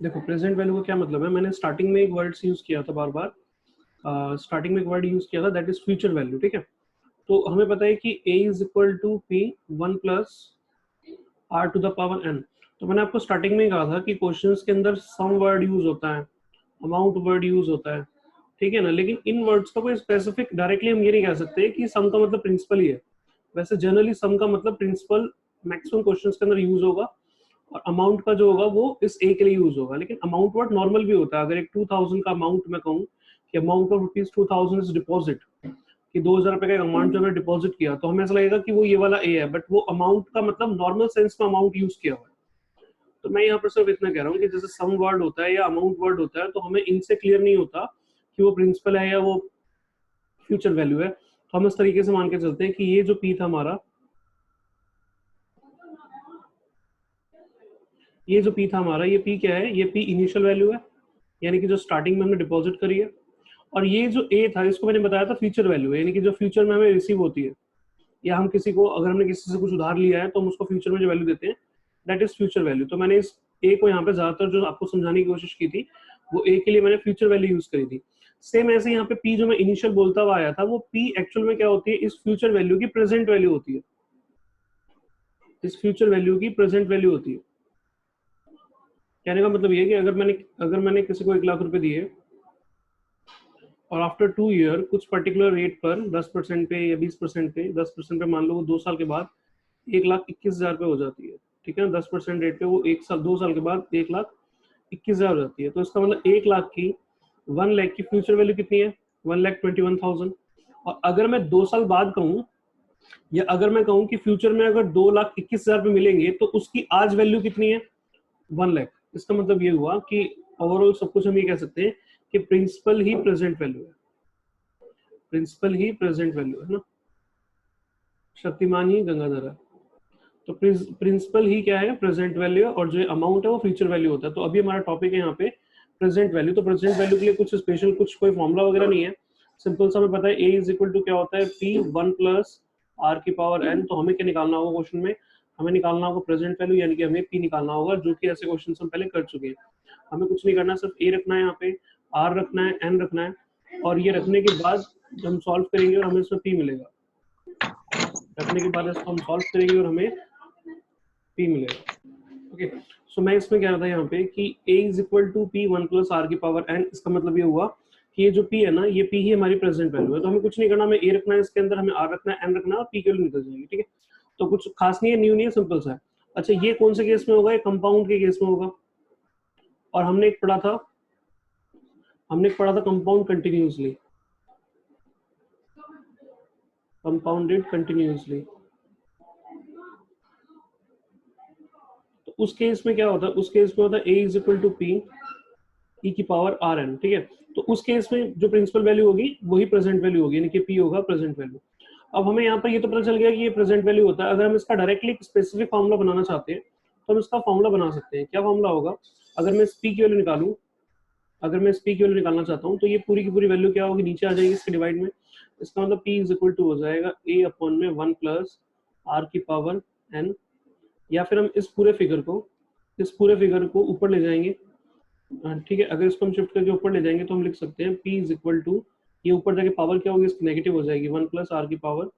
देखो present value का क्या मतलब है, मैंने स्टार्टिंग में एक वर्ड यूज किया था बार बार, स्टार्टिंग में एक वर्ड यूज किया था दैट इज फ्यूचर वैल्यू, ठीक है। तो हमें पता है कि a is equal to P one plus R to the power N. तो मैंने आपको स्टार्टिंग में ही कहा था कि क्वेश्चंस के अंदर सम वर्ड यूज होता है, अमाउंट वर्ड यूज होता है, ठीक है ना। लेकिन इन वर्ड्स का कोई स्पेसिफिक डायरेक्टली हम ये नहीं कह सकते कि सम का मतलब प्रिंसिपल ही है। वैसे जनरली सम का मतलब प्रिंसिपल मैक्सिमम क्वेश्चंस के अंदर यूज होगा, और अमाउंट का जो होगा वो इस ए के लिए यूज होगा। लेकिन अमाउंट वर्ड नॉर्मल भी होता है। अगर एक 2000 का अमाउंट मैं कहूँ कि amount of rupees 2000 is deposit, कि 2000 रुपए का अमाउंट जो मैंने डिपॉजिट किया, तो हमें ऐसा लगेगा कि वो ये वाला ए है, बट वो अमाउंट का मतलब नॉर्मल सेंस में अमाउंट यूज किया हुआ है। तो मैं यहाँ पर सिर्फ इतना कह रहा हूँ कि जैसे सम वर्ड होता है या अमाउंट वर्ड होता है, तो हमें इनसे क्लियर नहीं होता कि वो प्रिंसिपल है या वो फ्यूचर वैल्यू है। तो हम इस तरीके से मान के चलते हैं कि ये जो पी था हमारा, ये पी क्या है, ये पी इनिशियल वैल्यू है, यानी कि जो स्टार्टिंग में हमने डिपॉजिट करी है। और ये जो ए था इसको मैंने बताया था फ्यूचर वैल्यू है, यानी कि जो फ्यूचर में हमें रिसीव होती है, या हम किसी को, अगर हमने किसी से कुछ उधार लिया है तो हम उसको फ्यूचर में जो वैल्यू देते हैं दैट इज फ्यूचर वैल्यू। तो मैंने इस ए को यहाँ पे ज्यादातर जो आपको समझाने की कोशिश की थी, वो ए के लिए मैंने फ्यूचर वैल्यू यूज करी थी। सेम ऐसे यहाँ पे पी जो मैं इनिशियल बोलता हुआ आया था, वो पी एक्चुअल में क्या होती है, इस फ्यूचर वैल्यू की प्रेजेंट वैल्यू होती है, इस फ्यूचर वैल्यू की प्रेजेंट वैल्यू होती है। कहने का मतलब ये है कि अगर मैंने किसी को 1 लाख रुपए दिए और आफ्टर 2 ईयर कुछ पर्टिकुलर रेट पर 10% पे या 20% पे, 10% पे मान लो वो 2 साल के बाद 1,21,000 पे हो जाती है, ठीक है ना। 10% रेट पे वो 1 साल 2 साल के बाद 1,21,000 हो जाती है। तो इसका मतलब 1 लाख की 1 लाख की फ्यूचर वैल्यू कितनी है, 1,21,000। और अगर मैं 2 साल बाद कहूँ, या अगर मैं कहूँ कि फ्यूचर में अगर 2,21,000 पे मिलेंगे तो उसकी आज वैल्यू कितनी है, 1 लाख। इसका मतलब ये हुआ कि ओवरऑल सब कुछ हम ये कह सकते हैं कि प्रिंसिपल ही प्रेजेंट वैल्यू है, प्रिंसिपल ही प्रेजेंट वैल्यू है ना, शक्तिमान ही गंगाधर है। तो प्रिंसिपल ही क्या है, प्रेजेंट वैल्यू, और जो अमाउंट है वो फ्यूचर वैल्यू होता है। तो अभी हमारा टॉपिक है यहाँ पे प्रेजेंट वैल्यू। तो प्रेजेंट वैल्यू के लिए कुछ स्पेशल कुछ कोई फॉर्मुला वगैरह नहीं है, सिंपल सा हमें पता है ए इज इक्वल टू क्या होता है, पी वन प्लस आर की पावर एन। तो हमें क्या निकालना होगा क्वेश्चन में, हमें निकालना होगा प्रेजेंट वैल्यू, यानी कि हमें पी निकालना होगा, जो कि ऐसे क्वेश्चन हम पहले कर चुके हैं। हमें कुछ नहीं करना, सिर्फ ए रखना है, यहाँ पे आर रखना है, एन रखना है, और ये रखने के बाद हम सॉल्व करेंगे और हमें इसमें पी मिलेगा। रखने के बाद इसको हम सॉल्व करेंगे और हमें पी मिलेगा। ओके, सो मैं इसमें कह रहा था यहाँ पे कि a is equal to P one plus R की पावर एन। इसका मतलब ये हुआ कि ये जो p है ना, ये p ही हमारी प्रेजेंट वैल्यू है। तो हमें कुछ नहीं करना, हमें a रखना है, इसके अंदर हमें r रखना है, n रखना है, और p के वैल्यू निकल जाएगी, ठीक है। तो कुछ खास नहीं है, न्यू नहीं है, सिंपल सा है। अच्छा, ये कौन से केस में होगा, ये कंपाउंड के केस में होगा। और हमने एक पढ़ा था कंपाउंड कंटिन्यूसली, कंपाउंडेड कंटिन्यूसली। तो उस केस में क्या होता है, उस केस में होता है a is equal to P E की पावर आर एन, ठीक है। तो उस केस में जो प्रिंसिपल वैल्यू होगी वही प्रेजेंट वैल्यू होगी, यानी कि पी होगा प्रेजेंट वैल्यू। अब हमें यहाँ पर ये तो पता चल गया कि ये प्रेजेंट वैल्यू होता है। अगर हम इसका डायरेक्टली स्पेसिफिक फॉर्मूला बनाना चाहते हैं तो हम इसका फॉर्मूला बना सकते हैं। क्या फॉर्मूला होगा, अगर मैं इस पी की वैल्यू निकालूं, अगर मैं इस पी की वैल्यू निकालना चाहता हूँ, तो ये पूरी की पूरी वैल्यू क्या होगी, नीचे आ जाएगी इसके डिवाइड में। इसका मतलब पी इज इक्वल टू हो जाएगा ए अपॉन में वन प्लस आर की पावर एन। या फिर हम इस पूरे फिगर को ऊपर ले जाएंगे, ठीक है। अगर इसको हम शिफ्ट करके ऊपर ले जाएंगे तो हम लिख सकते हैं p इज इक्वल टू, ये ऊपर जाके पावर क्या होगी, इसकी नेगेटिव हो जाएगी, वन प्लस आर की पावर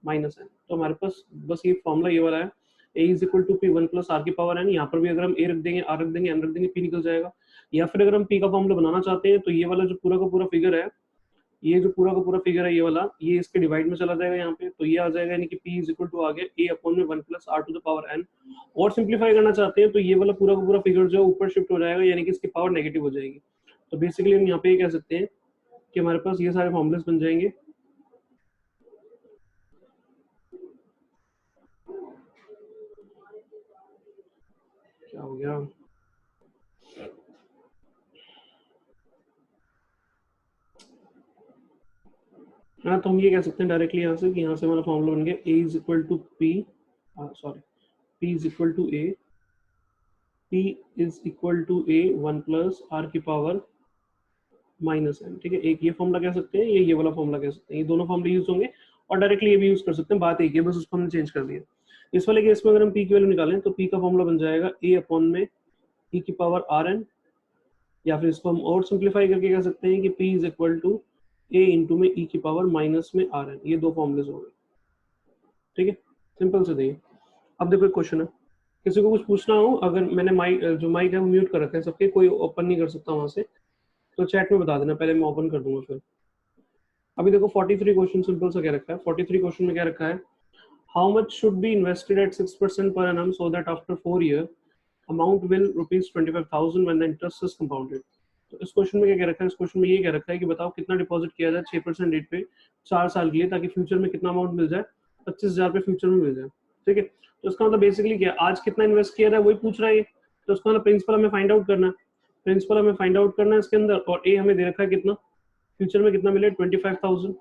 माइनस एन। तो हमारे पास बस ये फॉर्मूला ये वाला है, a is equal to P one plus R की पावर एन। यहाँ पर भी अगर हम a रख देंगे, r रख देंगे, n रख देंगे, p निकल जाएगा। या फिर अगर हम p का फॉर्मूला बनाना चाहते हैं तो ये वाला जो पूरा का पूरा फिगर है, ये जो पूरा का पूरा फिगर है ये वाला, ये इसके डिवाइड में चला जाएगा यहाँ पे, तो ये आ जाएगा, यानी कि p इज इक्वल टू आ गया a अपॉन में one plus R to the power n। और सिंप्लीफाई करना चाहते हैं तो ये वाला पूरा का पूरा फिगर जो है ऊपर शिफ्ट हो जाएगा, यानी कि इसकी पावर नेगेटिव हो जाएगी। तो बेसिकली हम यहाँ पे ये कह सकते हैं कि हमारे पास ये सारे फॉर्मुलेस बन जाएंगे। क्या हो गया, हाँ, तो हम ये कह सकते हैं डायरेक्टली यहाँ से कि यहाँ से हमारा फॉर्मूला बन गया a is equal to P, sorry, p is equal to a, p is equal to a one plus R की पावर माइनस एन, ठीक है। एक ये फॉर्मूला कह सकते हैं, ये वाला फॉर्मूला कह सकते हैं, ये दोनों फॉर्मूले यूज होंगे। और डायरेक्टली ये भी यूज कर सकते हैं, बात एक है, बस उसको हमने चेंज कर दिया। इस वाले केस में अगर हम p की वैल्यू निकालें तो p का फॉर्मूला बन जाएगा a अपॉन में e की पावर आर एन या फिर इसको हम और सिंप्लीफाई करके कह सकते हैं कि P is equal to A into में e की पावर माइनस में RN। ये दो फॉर्मूलेज हो गए, ठीक है, सिंपल से देखिए। अब देखो एक क्वेश्चन है, किसी को कुछ पूछना हो, अगर मैंने माइक जो माइक है वो म्यूट कर रखा है सबके, कोई ओपन नहीं कर सकता वहां से, तो चैट में बता देना, पहले मैं ओपन कर दूंगा फिर। अभी देखो 43 क्वेश्चन सिंपल सा क्या रखा है, 43 क्वेश्चन में क्या रखा है, how much should be invested at 6% per annum so that after 4 year amount will ₹25,000 when the interest is compounded. तो इस क्वेश्चन में क्या कह रखा है, इस क्वेश्चन में ये कह रखा है कि बताओ कितना डिपॉजिट किया जाए 6% रेट पे 4 साल के लिए, ताकि फ्यूचर में कितना अमाउंट मिल जाए, 25,000 पे फ्यूचर में मिल जाए, ठीक है। तो इसका मतलब बेसिकली क्या, आज कितना इन्वेस्ट किया है वही पूछ रहा है, तो उसका मतलब प्रिंसिपल हमें फाइंड आउट करना है, प्रिंसिपल हमें फाइंड आउट करना है इसके अंदर, और ए हमें दे रखा है कितना, फ्यूचर में कितना मिले 25,000,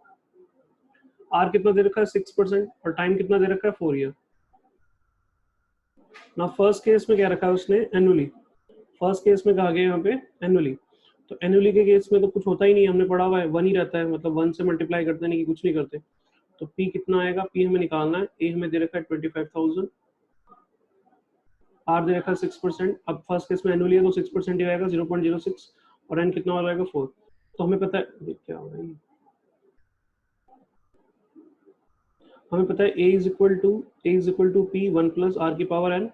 आर कितना दे रखा है 6%, और टाइम कितना दे रखा है 4 ईयर। ना फर्स्ट केस में क्या रखा है उसने, एनुअली, फर्स्ट केस में कहा गया यहाँ पे एनुअली, तो एनुअली के केस में तो कुछ होता ही नहीं, हमने पढ़ा हुआ है 1 ही रहता है, मतलब 1 से मल्टीप्लाई करते नहीं कि कुछ नहीं करते। तो P कितना आएगा, P हमें निकालना है, A हमें दे रखा है 25,000, R दे रखा है 6%, अब फर्स्ट केस में एनुअली है तो 6% ही आएगा 0.06, और N कितना हो जाएगा 4। तो हमें पता है क्या हो रहा है, हमें पता है A is equal to P 1 plus R की पावर N,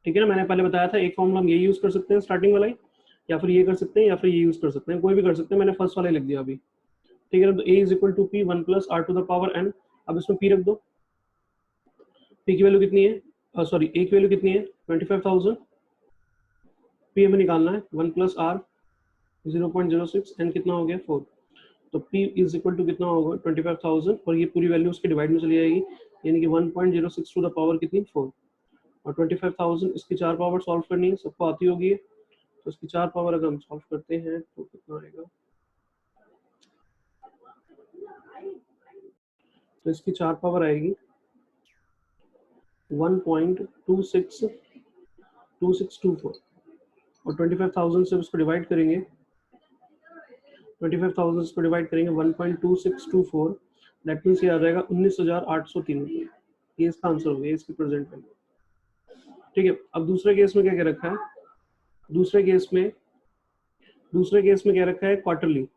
ठीक है ना। मैंने पहले बताया था एक फॉर्मूला हम ये यूज कर सकते हैं स्टार्टिंग वाला ही, या फिर ये कर सकते हैं, या फिर ये यूज कर सकते हैं, कोई भी कर सकते हैं, मैंने फर्स्ट वाला ही लिख दिया अभी, ठीक है ना। तो A is equal to P 1 plus R to the power N, अब इसमें P रख दो, P की वैल्यू कितनी है, सॉरी A की वैल्यू कितनी है 25,000, P हमें निकालना है 1 प्लस R 0.06, N कितना हो गया 4, तो P इज इक्वल टू कितना होगा 25,000, और ये पूरी वैल्यू उसके डिवाइड में चली जाएगी, यानी कि 1.06 टू द पावर कितनी 4, और 25,000 इसकी 4 पावर सॉल्व करनी है, सबको आती होगी, तो इसकी 4 पावर अगर हम सॉल्व करते हैं तो कितना आएगा, तो इसकी 4 पावर आएगी 1.2624, और 25,000 से उसको डिवाइड करेंगे, 25,000 इसको डिवाइड करेंगे 1.2624, दैट मीन्स ये आ जाएगा 19,803 रुपये, ये इसका आंसर हो गया, इसकी प्रेजेंट वैल्यू, ठीक है। अब दूसरे केस में क्या क्या रखा है, दूसरे केस में क्या रखा है क्वार्टरली,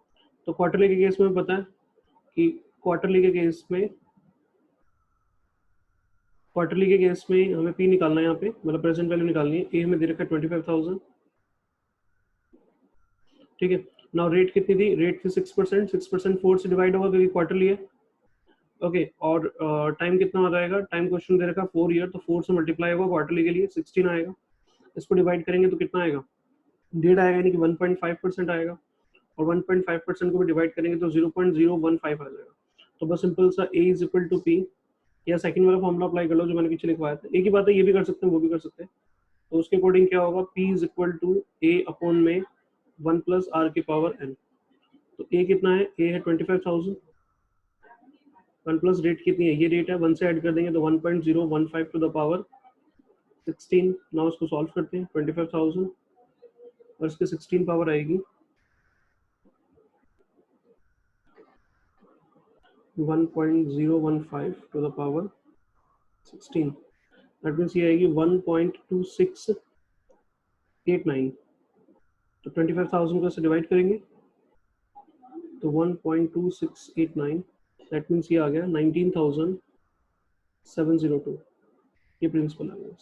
तो क्वार्टरली के केस में पता है कि क्वार्टरली के केस में हमें P निकालना है, यहाँ पे मतलब प्रेजेंट वैल्यू निकालनी है, A हमें दे रखा है 25,000, ठीक है। नाउ रेट कितनी थी, रेट थी 6%, 6% 4 से डिवाइड होगा क्योंकि क्वार्टरली है, ओके। और टाइम कितना हो जाएगा, टाइम क्वेश्चन दे रखा है 4 ईयर, तो 4 से मल्टीप्लाई होगा क्वार्टरली के लिए 16 आएगा, इसको डिवाइड करेंगे तो कितना आएगा, 1.5 आएगा, यानी कि 1.5% आएगा, और 1.5% को भी डिवाइड करेंगे तो 0.015 आ जाएगा। तो बस सिंपल सा A is equal to P, या सेकंड वाला फॉर्मूला अप्लाई कर लो जो मैंने पीछे लिखवाया था, एक ही बात है, ये भी कर सकते हैं वो भी कर सकते हैं। तो उसके अकॉर्डिंग क्या होगा, P is equal to A upon में 1 प्लस R की पावर N। तो A कितना है, A है 25,000, 1 प्लस रेट कितनी है, ये रेट है, 1 से ऐड कर देंगे तो 1.015 टू द पावर 16। नाउ उसको सॉल्व करते हैं, 25,000 और इसकी 16 पावर आएगी 1.015 to the power 16, that means ये आएगी 1.2689। तो 25,000 को इससे डिवाइड करेंगे तो 1.2689, दैट मीन्स ये आ गया 19,702, ये प्रिंसिपल आ गया।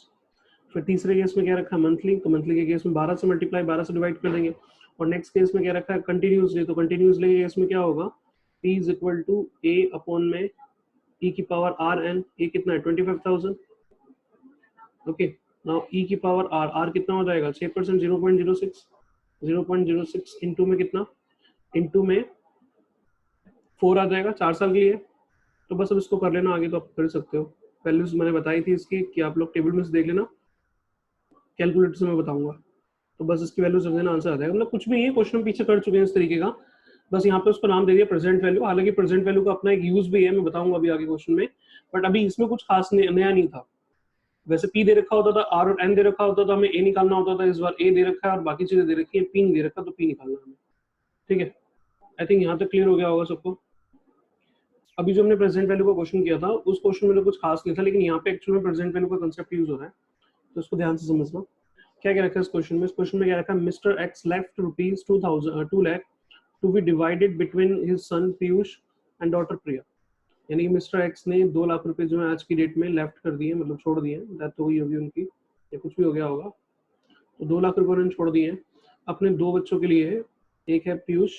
फिर तीसरे केस में क्या रखा है, मंथली, तो मंथली के केस में 12 से मल्टीप्लाई 12 से डिवाइड कर देंगे, और नेक्स्ट केस में क्या रखा है कंटिन्यूसली, तो कंटिन्यूसली के केस में क्या होगा, P is equal to A upon में E की पावर RN, A कितना है 25,000, ओके। नाउ E की पावर R कितना हो जाएगा 6%, 0.06 इंटू में कितना, इंटू में 4 आ जाएगा 4 साल के लिए। तो बस अब इसको कर लेना, आगे तो आप कर सकते हो, वैल्यूज मैंने बताई थी इसकी कि आप लोग टेबल में से देख लेना, कैलकुलेटर से मैं बताऊंगा, तो बस इसकी वैल्यूज रख देना, आंसर आ जाएगा। मतलब कुछ भी नहीं है, क्वेश्चन हम पीछे कर चुके हैं इस तरीके का, बस यहाँ पे उसको नाम दे दिया प्रेजेंट वैल्यू, हालांकि प्रेजेंट वैल्यू का अपना एक यूज भी है, मैं बताऊंगा अभी आगे क्वेश्चन में, बट अभी इसमें कुछ खास नया नहीं था। वैसे P दे रखा होता था, R और N दे रखा होता था, हमें A निकालना होता था, इस बार A दे रखा है और बाकी चीजें दे रखी है, P नहीं दे रखा तो P निकालना हमें, ठीक है। आई थिंक यहाँ तक क्लियर हो गया होगा सबको। अभी जो हमने प्रेजेंट वैल्यू का क्वेश्चन किया था उस क्वेश्चन में तो कुछ खास नहीं था, लेकिन यहाँ पे एक्चुअल में प्रेजेंट वैल्यू का कंसेप्ट यूज हो रहा है, तो उसको ध्यान से समझना। क्या क्या रखा है इस क्वेश्चन में? इस क्वेश्चन में क्या रखा है? Mister X left rupees 2 lakh to be divided between his son Piyush and daughter Priya. यानी कि मिस्टर एक्स ने 2 लाख रुपए जो है आज की डेट में लेफ्ट कर दिए, मतलब छोड़ दिए, डेथ हो गई होगी उनकी या कुछ भी हो गया होगा, तो 2 लाख रुपए उन्होंने छोड़ दिए हैं अपने 2 बच्चों के लिए। एक है पीयूष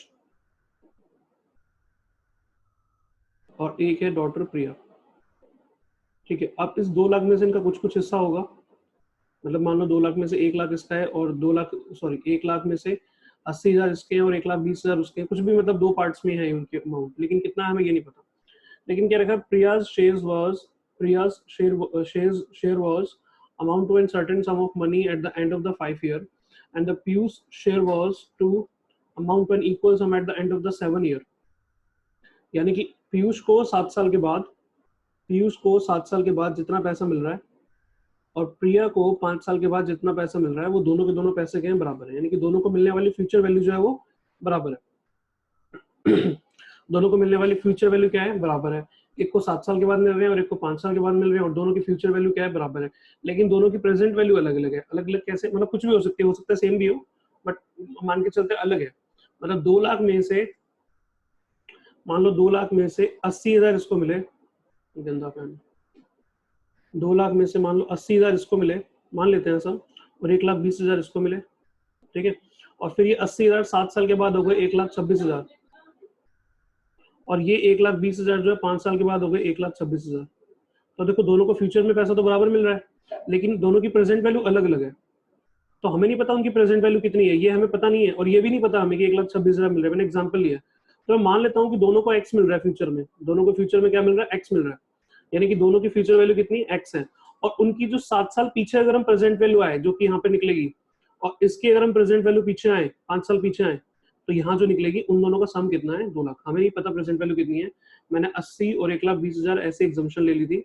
और एक है डॉटर प्रिया। ठीक है, अब इस 2 लाख में से इनका कुछ कुछ हिस्सा होगा, मतलब मान लो 2 लाख में से 1 लाख इसका है और 1 लाख में से 80,000 इसके हैं और 1,20,000 उसके हैं, कुछ भी, मतलब 2 पार्ट्स में है उनके अमाउंट, लेकिन कितना है हमें ये नहीं पता। लेकिन क्या रखा? Priya's share was amount to a certain sum of money at the end of the 5 year, and the Piyush share was to amount to an equal sum at the end of the 7 year। यानी कि पीयूष को 7 साल के बाद जितना पैसा मिल रहा है और प्रिया को 5 साल के बाद जितना पैसा मिल रहा है, वो दोनों के दोनों पैसे के हैं बराबर है, यानी कि दोनों को मिलने वाली फ्यूचर वैल्यू जो है वो बराबर है। दोनों को मिलने वाली फ्यूचर वैल्यू क्या है? बराबर है। एक को 7 साल के बाद मिल रहे हैं और एक को 5 साल के बाद मिल रहे हैं, और दोनों की फ्यूचर वैल्यू क्या है? बराबर है। लेकिन दोनों की प्रेजेंट वैल्यू अलग अलग है। अलग अलग कैसे? मतलब कुछ भी हो सकता है सेम भी हो, बट मान के चलते अलग है। मतलब 2 लाख में से, मान लो 2 लाख में से 80,000 इसको मिले, गंदा पैन, 2 लाख में से मान लो 80,000 इसको मिले, मान लेते हैं सब, और 1,20,000 इसको मिले। ठीक है, और फिर ये 80,000 7 साल के बाद हो गए 1,26,000, और ये 1,20,000 जो है 5 साल के बाद हो गए 1,26,000। तो देखो दोनों को फ्यूचर में पैसा तो बराबर मिल रहा है, लेकिन दोनों की प्रेजेंट वैल्यू अलग अलग है। तो हमें नहीं पता उनकी प्रेजेंट वैल्यू कितनी है, ये हमें पता नहीं है, और ये भी नहीं पता हमें कि 1,26,000 मिल रहा है। मैंने एग्जाम्पल लिया, तो मैं मान लेता हूँ कि दोनों को एक्स मिल रहा है फ्यूचर में, दोनों को फ्यूचर में क्या मिल रहा है? एक्स मिल रहा है, यानी कि दोनों की फ्यूचर वैल्यू कितनी? एक्स है। और उनकी जो 7 साल पीछे अगर हम प्रेजेंट वैल्यू आए, जो कि यहाँ पे निकलेगी, और इसकी अगर हम प्रेजेंट वैल्यू पीछे आए, 5 साल पीछे आए, तो यहाँ जो निकलेगी उन दोनों का सम कितना है? 2 लाख। हमें नहीं पता प्रेजेंट वैल्यू कितनी है। मैंने 80 और 1,20,000 ऐसे एग्जाम्पशन ले ली थी,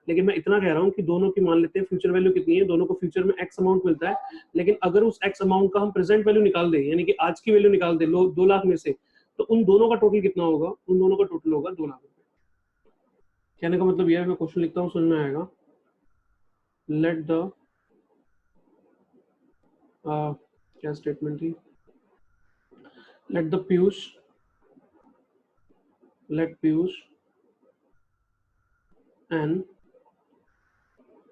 लेकिन मैं इतना कह रहा हूँ कि दोनों की मान लेते हैं फ्यूचर वैल्यू कितनी है। दोनों को फ्यूचर में एक्स अमाउंट मिलता है, लेकिन अगर उस एक्स अमाउंट का हम प्रेजेंट वैल्यू निकाल दें, यानी कि आज की वैल्यू निकाल दें 2 लाख में से, तो उन दोनों का टोटल कितना होगा? उन दोनों का टोटल होगा 2 लाख रुपए। कहने का मतलब यह है, मैं क्वेश्चन लिखता हूँ, समझ में आएगा। लेट द क्या स्टेटमेंट थी? let Piyush and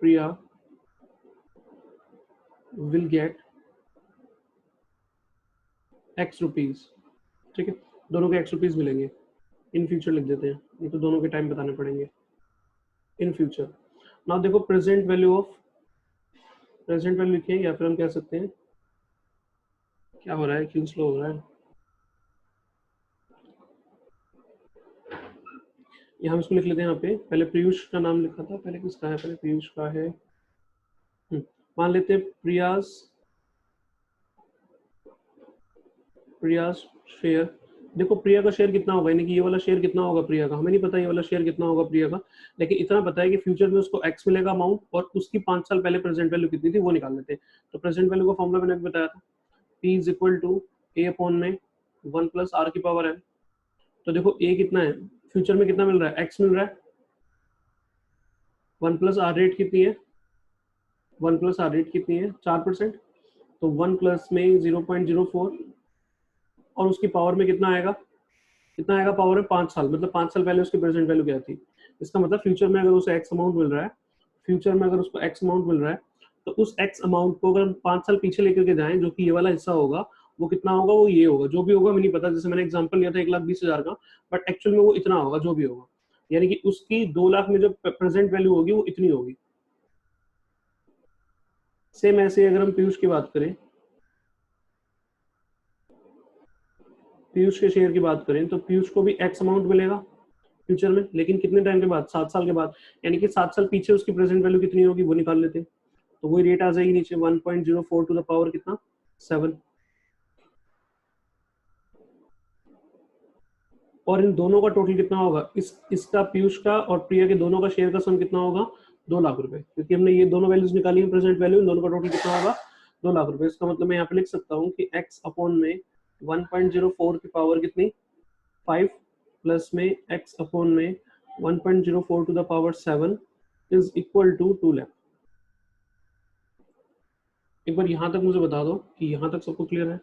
Priya will get x rupees. ठीक है, दोनों के x रुपीज मिलेंगे। इन फ्यूचर लिख देते हैं, ये तो दोनों के टाइम बताने पड़ेंगे। In future. नाउ देखो प्रेजेंट वैल्यू लिखें, या फिर हम कह सकते हैं, क्या हो रहा है, क्यों स्लो हो रहा है? हम इसको लिख लेते हैं यहाँ पे। पहले पीयूष का नाम लिखा था, पहले किसका है? पहले पीयूष का है। मान लेते हैं प्रियास शेयर। देखो प्रिया का शेयर कितना होगा, यानी कि ये वाला शेयर कितना होगा प्रिया का, हमें नहीं पता ये वाला शेयर कितना होगा प्रिया का, लेकिन इतना पता है कि फ्यूचर में उसको एक्स मिलेगा अमाउंट, और उसकी 5 साल पहले प्रेजेंट वैल्यू कितनी थी वो निकाल लेते हैं। तो प्रेजेंट वैल्यू का फॉर्मूला मैंने अभी बताया था, P is equal to A upon में 1 प्लस आर की पावर n। तो देखो ए कितना है, फ्यूचर में कितना मिल रहा है? एक्स मिल रहा है। 1 प्लस आर रेट कितनी है? 4%। तो 1 प्लस में 0.04, और उसकी पावर में कितना आएगा? पावर में 5 साल, मतलब 5 साल पहले उसकी प्रेजेंट वैल्यू क्या थी। इसका मतलब फ्यूचर में अगर उसे एक्स अमाउंट मिल रहा है, तो उस एक्स अमाउंट को अगर हम 5 साल पीछे लेकर के जाएं, जो कि ये वाला हिस्सा होगा, वो कितना होगा? वो ये होगा, जो भी होगा हमें नहीं पता। जैसे मैंने एग्जांपल लिया था 1,20,000 का, बट एक्चुअल में वो इतना होगा जो भी होगा, यानी कि उसकी 2 लाख में जो प्रेजेंट वैल्यू होगी वो इतनी होगी। सेम ऐसे अगर हम पीयूष की बात करें, पीयूष के शेयर की बात करें, तो पीयूष को भी एक्स अमाउंट मिलेगा फ्यूचर में, लेकिन कितने टाइम के बाद? 7 साल के बाद। यानी कि 7 साल पीछे उसकी प्रेजेंट वैल्यू कितनी होगी वो निकाल लेते हैं, तो वही रेट आ जाएगी नीचे, 1.04 टू द पावर कितना? 7। और इन दोनों का टोटल कितना होगा? इसका पीयूष का और प्रिया के दोनों का शेयर का सम कितना होगा? 2 लाख रुपए, क्योंकि हमने ये दोनों वैल्यूज निकाली है प्रेजेंट वैल्यू, इन दोनों का टोटल कितना होगा? 2 लाख रुपए। इसका मतलब मैं यहाँ पे लिख सकता हूँ कि x अपॉन में 1.04 की पावर कितनी? 5 प्लस में x अपॉन में 1.04 to the power 7 is equal to 2 lakh. एक बार यहाँ तक मुझे बता दो कि यहाँ तक सबको क्लियर है।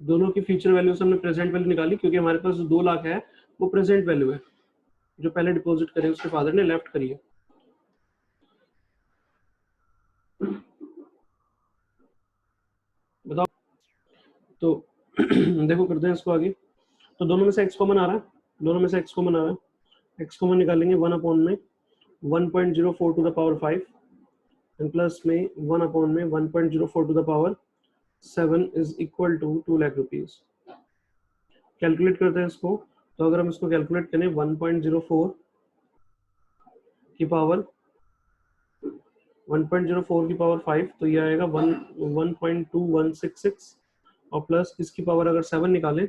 दोनों की फ्यूचर वैल्यू से हमने प्रेजेंट वैल्यू निकाली, क्योंकि हमारे पास जो 2 लाख है वो प्रेजेंट वैल्यू है, जो पहले डिपॉजिट करे उसके फादर ने लेफ्ट करी है। बताओ। तो देखो करते हैं इसको आगे। तो दोनों में से x कॉमन आ रहा है, दोनों में से x कॉमन आ रहा है। x कॉमन निकालेंगे 1 अपॉन में 1.04 to the power 5 and plus में 1 अपॉन में 1.04 to the power 7 is equal to 2 lakh rupees. Calculate करते हैं इसको। तो अगर हम इसको कैलकुलेट करें 1.04 की पावर 1.04 की पावर 5, तो ये आएगा 1.2166 और प्लस इसकी पावर अगर 7 निकालें,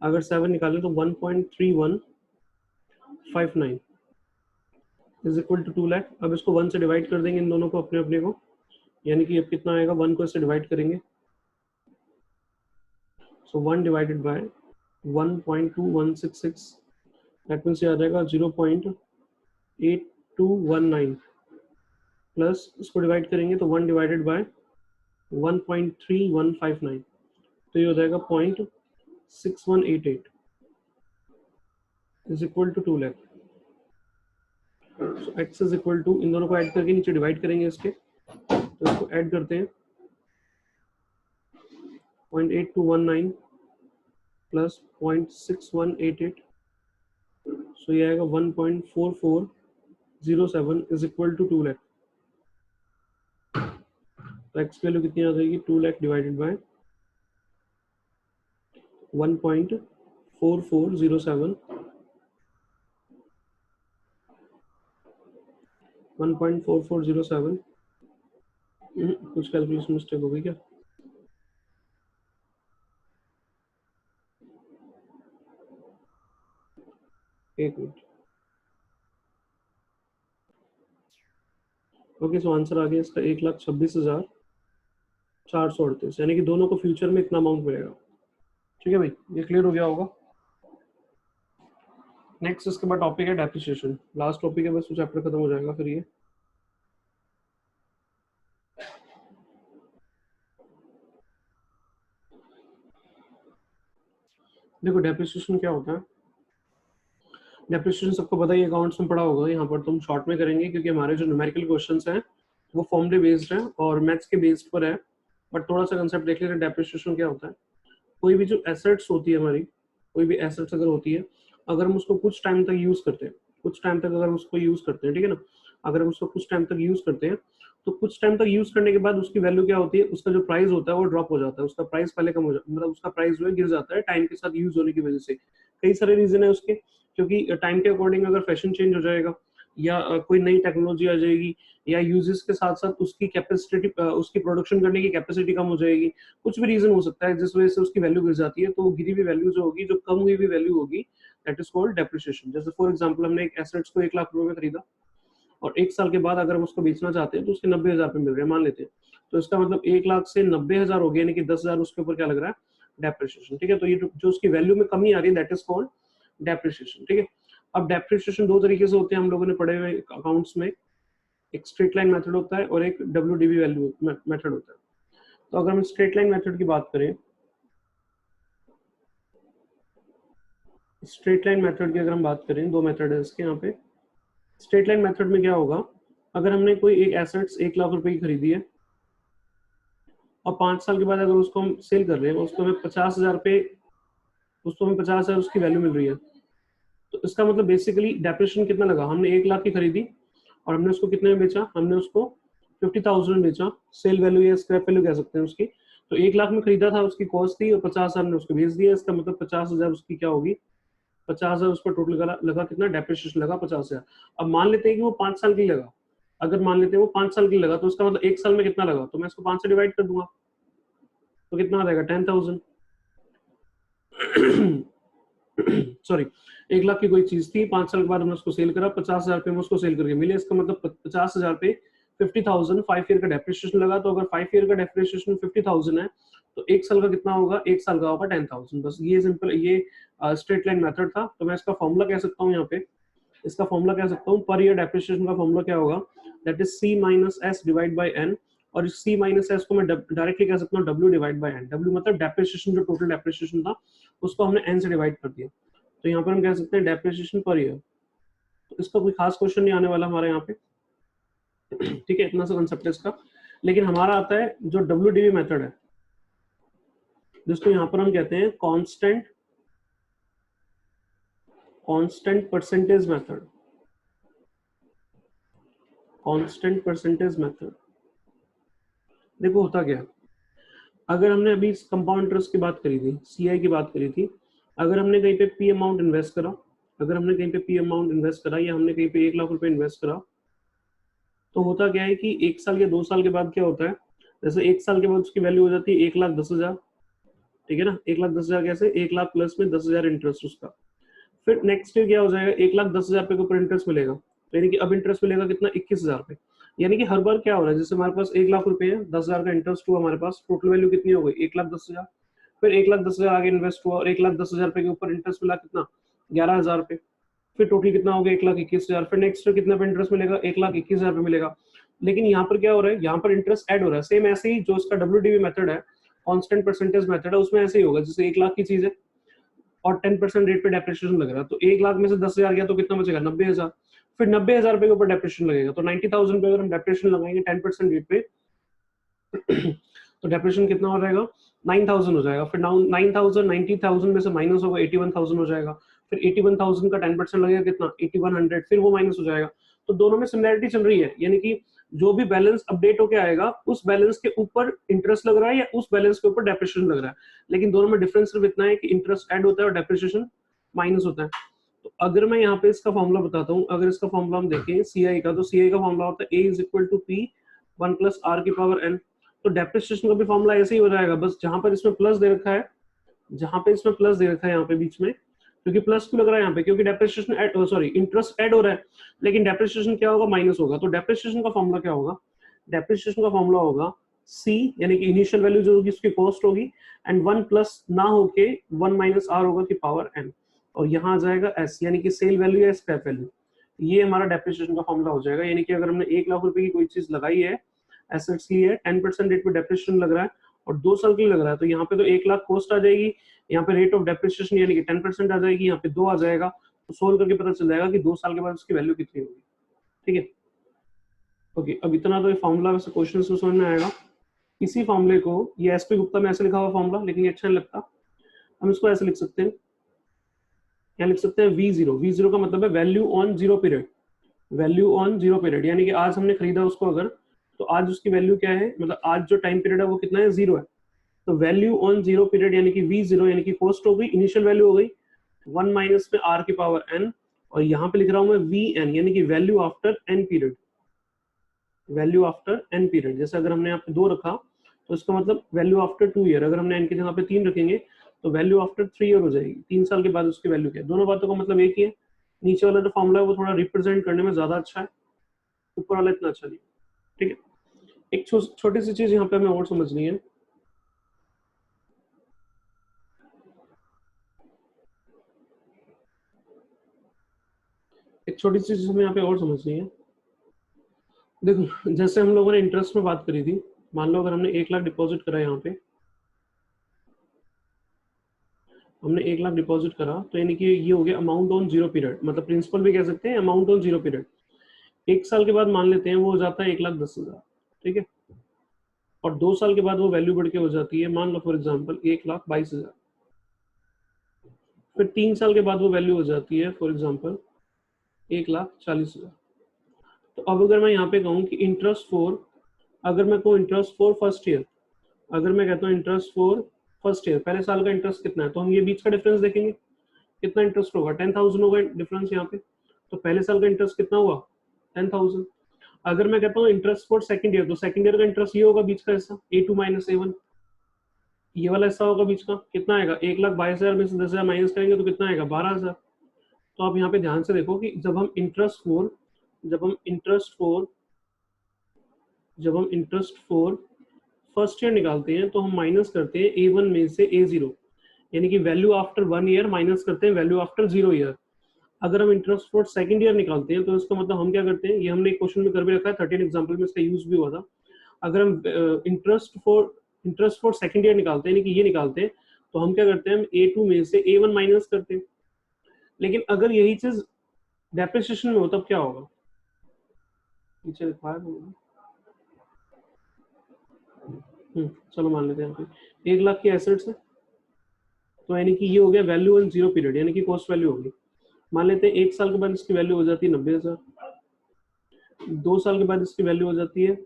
अगर 7 निकालें तो 1.3159 इज इक्वल टू 2 लाख। अब इसको 1 से डिवाइड कर देंगे इन दोनों को अपने अपने को, यानी कि अब कितना आएगा, 1 को इससे डिवाइड करेंगे। सो 1 डिवाइडेड बाय 1.2166 दैट मीन्स ये आ जाएगा 0.8219 प्लस इसको डिवाइड करेंगे तो 1 डिवाइडेड बाय 1.3159 तो ये हो जाएगा 0.6188 is equal to 2 lakh. So x is equal to, इन दोनों को ऐड करके नीचे डिवाइड करेंगे इसके, तो इसको ऐड करते हैं 0.8219 प्लस 0.6188, सो ये आएगा 1.4407 इज इक्वल टू 2 लाख। तो x की वैल्यू कितनी आ जाएगी, 2 लाख डिवाइडेड बाय 1.4407 1.4407। कुछ कैलकुलेशन मिस्टेक हो गई क्या? एक मिनट। ओके, सो आंसर आ गया इसका 1,26,438, यानी कि दोनों को फ्यूचर में इतना अमाउंट मिलेगा। ठीक है भाई, ये क्लियर हो गया होगा। नेक्स्ट इसके बाद टॉपिक है डेप्रिसिएशन, लास्ट टॉपिक है, बस वो चैप्टर खत्म हो जाएगा फिर ये। देखो डेप्रिसिएशन क्या होता है। डेप्रिसिएशन सबको पता ही, अकाउंट्स में पढ़ा होगा, यहाँ पर तुम शॉर्ट में करेंगे क्योंकि हमारे जो न्यूमेरिकल क्वेश्चंस हैं वो फॉर्मूले बेस्ड है और मैथ्स के बेस्ड पर है, बट थोड़ा सा कंसेप्ट देख लेते हैं। डेप्रिसिएशन क्या होता है, कोई भी जो एसेट्स होती है हमारी, कोई भी एसेट्स अगर होती है, अगर हम उसको कुछ टाइम तक यूज करते हैं, कुछ टाइम तक अगर हम उसको यूज करते हैं, ठीक है ना, अगर हम उसको कुछ टाइम तक यूज करते हैं तो कुछ टाइम तक यूज करने के बाद उसकी वैल्यू क्या होती है, उसका जो प्राइस होता है वो ड्रॉप हो जाता है, उसका प्राइस पहले कम हो जाता है, मतलब उसका प्राइस जो है गिर जाता है टाइम के साथ यूज होने की वजह से। कई सारे रीजन है उसके, क्योंकि टाइम के अकॉर्डिंग अगर फैशन चेंज हो जाएगा या कोई नई टेक्नोलॉजी आ जाएगी या यूजेस के साथ साथ उसकी कैपेसिटी, उसकी प्रोडक्शन करने की कैपेसिटी कम हो जाएगी, कुछ भी रीजन हो सकता है जिस वजह से उसकी वैल्यू गिर जाती है। तो गिरी हुई वैल्यू जो होगी, जो कम हुई हुई वैल्यू होगी, दैट इज कॉल्ड डेप्रिसिएशन। जैसे फॉर एग्जांपल हमने एक एसेट्स को 1 लाख रुपए में खरीदा और 1 साल के बाद अगर हम उसको बेचना चाहते हैं तो उसके 90,000 रुपए मिल रहे हैं मान लेते हैं, तो इसका मतलब 1 लाख से 90,000 हो गया, यानी कि 10,000 उसके ऊपर क्या लग रहा है, डेप्रिसिएशन। ठीक है, तो ये जो उसकी वैल्यू में कमी आ रही है दैट इज कॉल्ड डेप्रिसिएशन। ठीक है, अब डेप्रिसिएशन 2 तरीके से होते हैं, हम लोगों ने पढ़े हुए अकाउंट्स में, एक स्ट्रेट लाइन मेथड होता है और एक WDV वैल्यू मेथड होता है। तो अगर हम स्ट्रेट लाइन मेथड की बात करें, स्ट्रेट लाइन मेथड की अगर हम बात करें, 2 मेथड है इसके यहाँ पे। स्ट्रेट लाइन मेथड में क्या होगा, अगर हमने कोई एक एसेट्स 1 लाख रुपए की खरीदी है और 5 साल के बाद अगर उसको हम सेल कर रहे हैं, उसको हमें 50,000 रुपए, उसको हमें 50,000 उसकी वैल्यू मिल रही है, तो इसका मतलब बेसिकली डेप्रिसिएशन कितना लगा, हमने 1 लाख की खरीदी और हमने उसको कितने में बेचा, हमने उसको 50,000 में बेचा, सेल वैल्यू या स्क्रैप वैल्यू कह सकते हैं उसकी। तो 1 लाख में खरीदा था, उसकी कॉस्ट थी और 50,000 ने उसको बेच दिया, इसका मतलब 50,000 उसकी क्या होगी, 50,000 उसको टोटल लगा कितना, डेप्रिसिएशन लगा 50,000। अब मान लेते हैं कि वो 5 साल की लगा, अगर मान लेते हैं वो 5 साल की लगा तो उसका मतलब 1 साल में कितना लगा, तो मैं इसको 5 से डिवाइड कर दूंगा तो कितना आ जाएगा, 10,000। सॉरी, 1 लाख की कोई चीज थी, 5 साल के बाद हमने उसको सेल करा, 50,000 रुपए में उसको सेल करके मिले, इसका मतलब 50,000 पे 50,000 5 ईयर का डेप्रिसिएशन लगा। तो अगर 5 ईयर का डेप्रिसिएशन 50,000 है तो एक साल का कितना होगा, एक साल का होगा 10,000। बस ये सिंपल, ये स्ट्रेट लाइन मेथड था। तो मैं इसका फॉर्मूला कह सकता हूँ यहाँ पे, इसका फॉर्मूला कह सकता हूँ पर ईयर डेप्रिसिएशन का फॉर्मूला क्या होगा, that is C minus S divide by N. और इस सी माइनस एस को मैं डायरेक्टली कह सकता हूँ W divide by N. W मतलब डेप्रिसिएशन, जो टोटल डेप्रिसिएशन था उसको हमने एन से डिवाइड कर दिया, तो यहाँ पर हम कह सकते हैं डेप्रिसिएशन पर ईयर। तो इसका कोई खास क्वेश्चन नहीं आने वाला हमारे यहाँ पे, ठीक है, इतना सा कंसेप्ट है इसका। लेकिन हमारा आता है जो डब्ल्यू मेथड है, जिसको यहाँ पर हम कहते हैं constant percentage method. Constant percentage method देखो होता क्या है, अगर हमने अभी कंपाउंड इंटरेस्ट की बात करी थी, सीआई की बात करी थी, अगर हमने कहीं पे पी अमाउंट इन्वेस्ट करा, अगर हमने कहीं पे पी अमाउंट इन्वेस्ट करा या हमने कहीं पे 1 लाख रुपए इन्वेस्ट करा, तो होता क्या है कि 1 साल या 2 साल के बाद क्या होता है, जैसे 1 साल के बाद उसकी वैल्यू हो जाती है 1,10,000, ठीक है ना, 1,10,000 कैसे, 1 लाख प्लस में 10,000 इंटरेस्ट उसका। फिर नेक्स्ट ईयर क्या हो जाएगा, 1,10,000 रुपए के ऊपर इंटरेस्ट मिलेगा, तो यानी कि अब इंटरेस्ट मिलेगा कितना, 21,000 रुपए। यानी कि हर बार क्या हो रहा है, जैसे हमारे पास 1 लाख रुपए है, 10,000 का इंटरेस्ट हुआ हमारे पास, टोटल वैल्यू कितनी हो गई, 1,10,000। फिर 1,10,000 आगे इन्वेस्ट हुआ और 1,10,000 रुपए के ऊपर इंटरेस्ट मिला कितना, 11,000 रुपए। फिर टोटल कितना हो गया, 1,21,000। फिर नेक्स्ट ईयर कितना पे इंटरेस्ट मिलेगा, 1,21,000 रुपए मिलेगा। लेकिन यहाँ पर क्या हो रहा है, यहाँ पर इंटरेस्ट ऐड हो रहा है। सेम ऐसे ही जो इसका डब्ल्यूडीवी मेथड है, कांस्टेंट परसेंटेज मेथड है, उसमें ऐसे ही होगा, जैसे 1 लाख की चीज है और 10% रेट पे डेप्रिसिएशन लग रहा है, तो 1 लाख में से 10,000 गया तो कितना बचेगा, 90,000। फिर 90,000 रुपए के ऊपर डेप्रिसिएशन लगेगा, तो 90,000 रुपए अगर हम डेप्रिसिएशन लगाएंगे 10% रेट पे, तो डेप्रिसिएशन कितना हो जाएगा, 9,000 हो जाएगा। फिर 9,000 90,000 में से माइनस होगा 81,000 हो जाएगा। फिर 81,000 का 10% लगेगा कितना, 8100, फिर वो माइनस हो जाएगा। तो दोनों में सिमिलरिटी चल रही है, यानी कि जो भी बैलेंस अपडेट होके आएगा उस बैलेंस के ऊपर इंटरेस्ट लग रहा है या उस बैलेंस के ऊपर डेप्रिसिएशन लग रहा है, लेकिन दोनों में डिफरेंस सिर्फ इतना है कि इंटरेस्ट ऐड होता है और डेप्रिसिएशन माइनस होता है। तो अगर मैं यहाँ पे इसका फॉर्मूला बताता हूँ, अगर इसका फॉर्मूला हम देखें सीआई का, तो सीआई का फॉर्मूला होता है A is equal to P 1 plus R की पावर एन। तो डेप्रिसिएशन का भी फॉर्मूला ऐसे ही हो जाएगा, बस जहां पर इसमें प्लस दे रखा है, जहां पे इसमें प्लस दे रखा है यहाँ पे बीच में, क्योंकि प्लस क्यों लग रहा है यहाँ पे, क्योंकि depreciation add, sorry interest add हो रहा है, लेकिन डेप्रिसिएशन क्या होगा, माइनस होगा। तो डेप्रिसिएशन का फॉर्मूला क्या होगा, डेप्रिसिएशन का फॉर्मूला होगा सी, यानी कि इनिशियल वैल्यू जो होगी उसकी कॉस्ट होगी, एंड 1 प्लस ना होके 1 माइनस आर होगा की पावर एन, और यहाँ आ जाएगा एस, यानी कि सेल वैल्यू या स्क्रैप वैल्यू। ये हमारा डेप्रिसिएशन का फॉर्मूला हो जाएगा। यानी कि अगर हमने 1 लाख रुपए की कोई चीज लगाई है, एसेट्स लिए है, 10% रेट पे डेप्रिसिएशन लग रहा है और 2 साल के लिए लग रहा है, तो यहाँ पे तो 1 लाख कॉस्ट आ जाएगी, यहाँ पे रेट ऑफ डेप्रिसिएशन यानी कि 10% आ जाएगी, यहाँ पे 2 आ जाएगा। तो सोल्व करके पता चल जाएगा कि 2 साल के बाद उसकी वैल्यू कितनी होगी, ठीक है। ओके, अब इतना तो ये फॉर्मूला वैसे क्वेश्चन से समझ में आएगा। इसी फॉर्मूले को, ये एसपी गुप्ता में ऐसे लिखा हुआ फॉर्मूला, लेकिन ये अच्छा नहीं लगता, हम इसको ऐसे लिख सकते हैं, क्या लिख सकते हैं, V0। V0 का मतलब है value on zero period, value on zero period, यानी कि आज हमने खरीदा उसको अगर, तो आज उसकी वैल्यू क्या है, मतलब आज जो टाइम पीरियड है वो कितना है, 0 है। तो वैल्यू ऑन जीरो पीरियड यानी कि V0, यानी कि कॉस्ट हो गई, इनिशियल वैल्यू हो गई 1 माइनस में r की पावर n, और यहाँ पे लिख रहा हूं मैं Vn, यानी कि value after n period, value after n period. जैसे अगर हमने यहाँ पे 2 रखा तो इसका मतलब वैल्यू आफ्टर 2 ईयर, अगर हमने n की जगह पे 3 रखेंगे तो वैल्यू आफ्टर 3 ईयर हो जाएगी, 3 साल के बाद उसकी वैल्यू क्या है। दोनों बातों का मतलब एक ही है। नीचे वाला जो फॉर्मूला है वो थोड़ा रिप्रेजेंट करने में ज्यादा अच्छा है, ऊपर वाला इतना अच्छा नहीं, ठीक है। एक छोटी सी चीज यहाँ पे हमें और समझनी है, एक छोटी सी चीज हमें यहाँ पे और समझनी है। देखो जैसे हम लोगों ने इंटरेस्ट में बात करी थी, मान लो अगर हमने 1 लाख डिपॉजिट करा यहाँ पे, हमने 1 लाख डिपॉजिट करा, तो यानी कि ये हो गया अमाउंट ऑन जीरो पीरियड, मतलब प्रिंसिपल भी कह सकते हैं, अमाउंट ऑन जीरो पीरियड। 1 साल के बाद मान लेते हैं वो हो जाता है 1,10,000, ठीक है, और 2 साल के बाद वो वैल्यू बढ़ के हो जाती है, मान लो फॉर एग्जाम्पल 1,22,000। फिर 3 साल के बाद वो वैल्यू हो जाती है फॉर एग्जाम्पल 1,40,000। तो अब अगर मैं यहाँ पे कहूँ कि इंटरेस्ट फॉर, अगर मैं कहूँ इंटरेस्ट फॉर फर्स्ट ईयर, अगर मैं कहता हूँ इंटरेस्ट फॉर फर्स्ट ईयर, पहले साल का इंटरेस्ट कितना है, तो हम ये बीच का डिफरेंस देखेंगे, कितना इंटरेस्ट होगा, 10,000 होगा डिफरेंस यहाँ पे। तो पहले साल का इंटरेस्ट कितना हुआ, 10,000। अगर मैं कहता हूँ इंटरेस्ट फॉर सेकंड ईयर, तो सेकंड ईयर का इंटरेस्ट ये होगा बीच का हिस्सा, A2 माइनस A1, ये वाला हिस्सा होगा बीच का, कितना आएगा, 1,22,000 में से 10,000 माइनस करेंगे तो कितना आएगा, 12,000। तो आप यहाँ पे ध्यान से देखो कि जब हम इंटरेस्ट फॉर, जब हम इंटरेस्ट फॉर फर्स्ट ईयर निकालते हैं तो हम माइनस करते हैं A1 में से A0, यानी कि वैल्यू आफ्टर 1 ईयर माइनस करते हैं वैल्यू आफ्टर 0 ईयर। अगर हम इंटरेस्ट फॉर सेकंड ईयर निकालते हैं तो इसका मतलब हम क्या करते हैं, ये हमने एक क्वेश्चन में कर भी रखा है, 13 एग्जांपल में इसका यूज भी हुआ था। अगर हम इंटरेस्ट फॉर सेकंड ईयर निकालते हैं, यानी कि ये निकालते हैं, तो हम क्या करते हैं, हम A2 में से A1 माइनस करते हैं। लेकिन अगर यही चीज डेप्रिसिएशन में हो तब क्या होगा, नीचे लिखा है। चलो मान लेते हैं यहाँ पे 1 लाख की एसेट्स है, तो यानी कि ये हो गया वैल्यू इन 0 पीरियड, यानी कि कॉस्ट वैल्यू होगी। मान लेते हैं 1 साल के बाद इसकी वैल्यू हो जाती है 90,000, 2 साल के बाद इसकी वैल्यू हो जाती है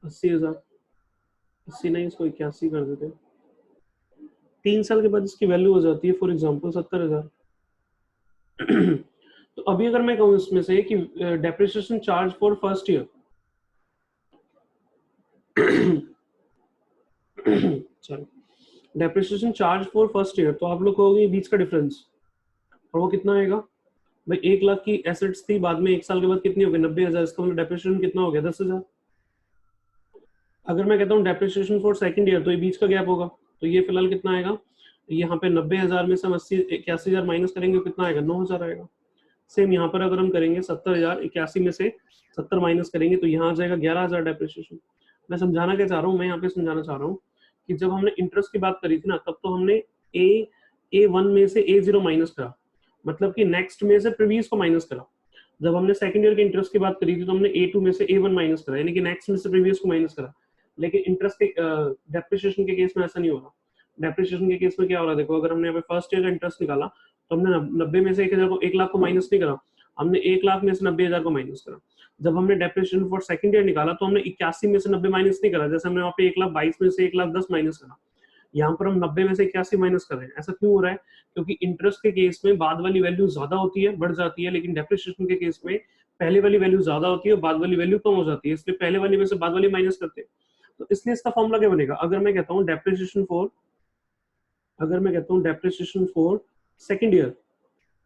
80,000, 80 नहीं इसको 81 कर देते हैं, 3 साल के बाद इसकी वैल्यू हो जाती है फॉर एग्जाम्पल 70,000। तो अभी अगर मैं कहूँ इसमें से कि depreciation charge for first year, चलो depreciation charge for first year, तो आप लोग कहोगे बीच का डिफरेंस, और वो कितना आएगा भाई, 1 लाख की एसेट्स थी, बाद में 1 साल के बाद कितनी हो गई 90,000, इसका मतलब डेप्रिसिएशन कितना हो गया 10,000। अगर मैं कहता हूँ डेप्रिसिएशन फॉर सेकंड ईयर, तो ये बीच का गैप होगा, तो ये फिलहाल कितना आएगा, यहाँ पे 90,000 में से हम 81,000 माइनस करेंगे, कितना आएगा 9,000 आएगा। सेम यहाँ पर अगर हम करेंगे 70,000 81 में से 70 माइनस करेंगे तो यहाँ आ जाएगा 11,000 डेप्रिसिएशन। मैं समझाना क्या चाह रहा हूँ, मैं यहाँ पे समझाना चाह रहा हूँ कि जब हमने इंटरेस्ट की बात करी थी ना, तब तो हमने A1 में से A0 माइनस करा, मतलब कि नेक्स्ट में से प्रीवियस को माइनस करा। जब हमने सेकंड ईयर के इंटरेस्ट की बात करी थी तो हमने A2 में से A1 माइनस करा, यानी कि नेक्स्ट में से प्रीवियस को माइनस करा। लेकिन इंटरेस्ट के डेप्रिसिएशन के केस में ऐसा नहीं होगा। डेप्रिसिएशन के केस में क्या हो रहा है, देखो अगर हमने यहाँ पे फर्स्ट ईयर का इंटरेस्ट निकाला तो हमने 90 में से 1 लाख को माइनस नहीं करा, हमने 1 लाख में से 90,000 को माइनस करा। जब हमने डेप्रिसिएशन फॉर सेकंड ईयर निकाला तो हमने 81 में से 90 माइनस नहीं करा, जैसे हमने वहाँ पे 1,22,000 में से 1,10,000 माइनस करा, यहाँ पर हम 90 में से 81 माइनस कर रहे हैं। ऐसा क्यों हो रहा है, क्योंकि इंटरेस्ट के केस में बाद वाली वैल्यू ज्यादा होती है, बढ़ जाती है, लेकिन डेप्रिसिएशन के केस में पहले वाली वैल्यू ज्यादा होती है और बाद वाली वैल्यू कम हो जाती है, इसलिए पहले वाली में से बाद वाली माइनस करते हैं। तो इसलिए इसका फॉर्मूला क्या बनेगा, अगर मैं कहता हूँ डेप्रिसिएशन फॉर सेकंड ईयर,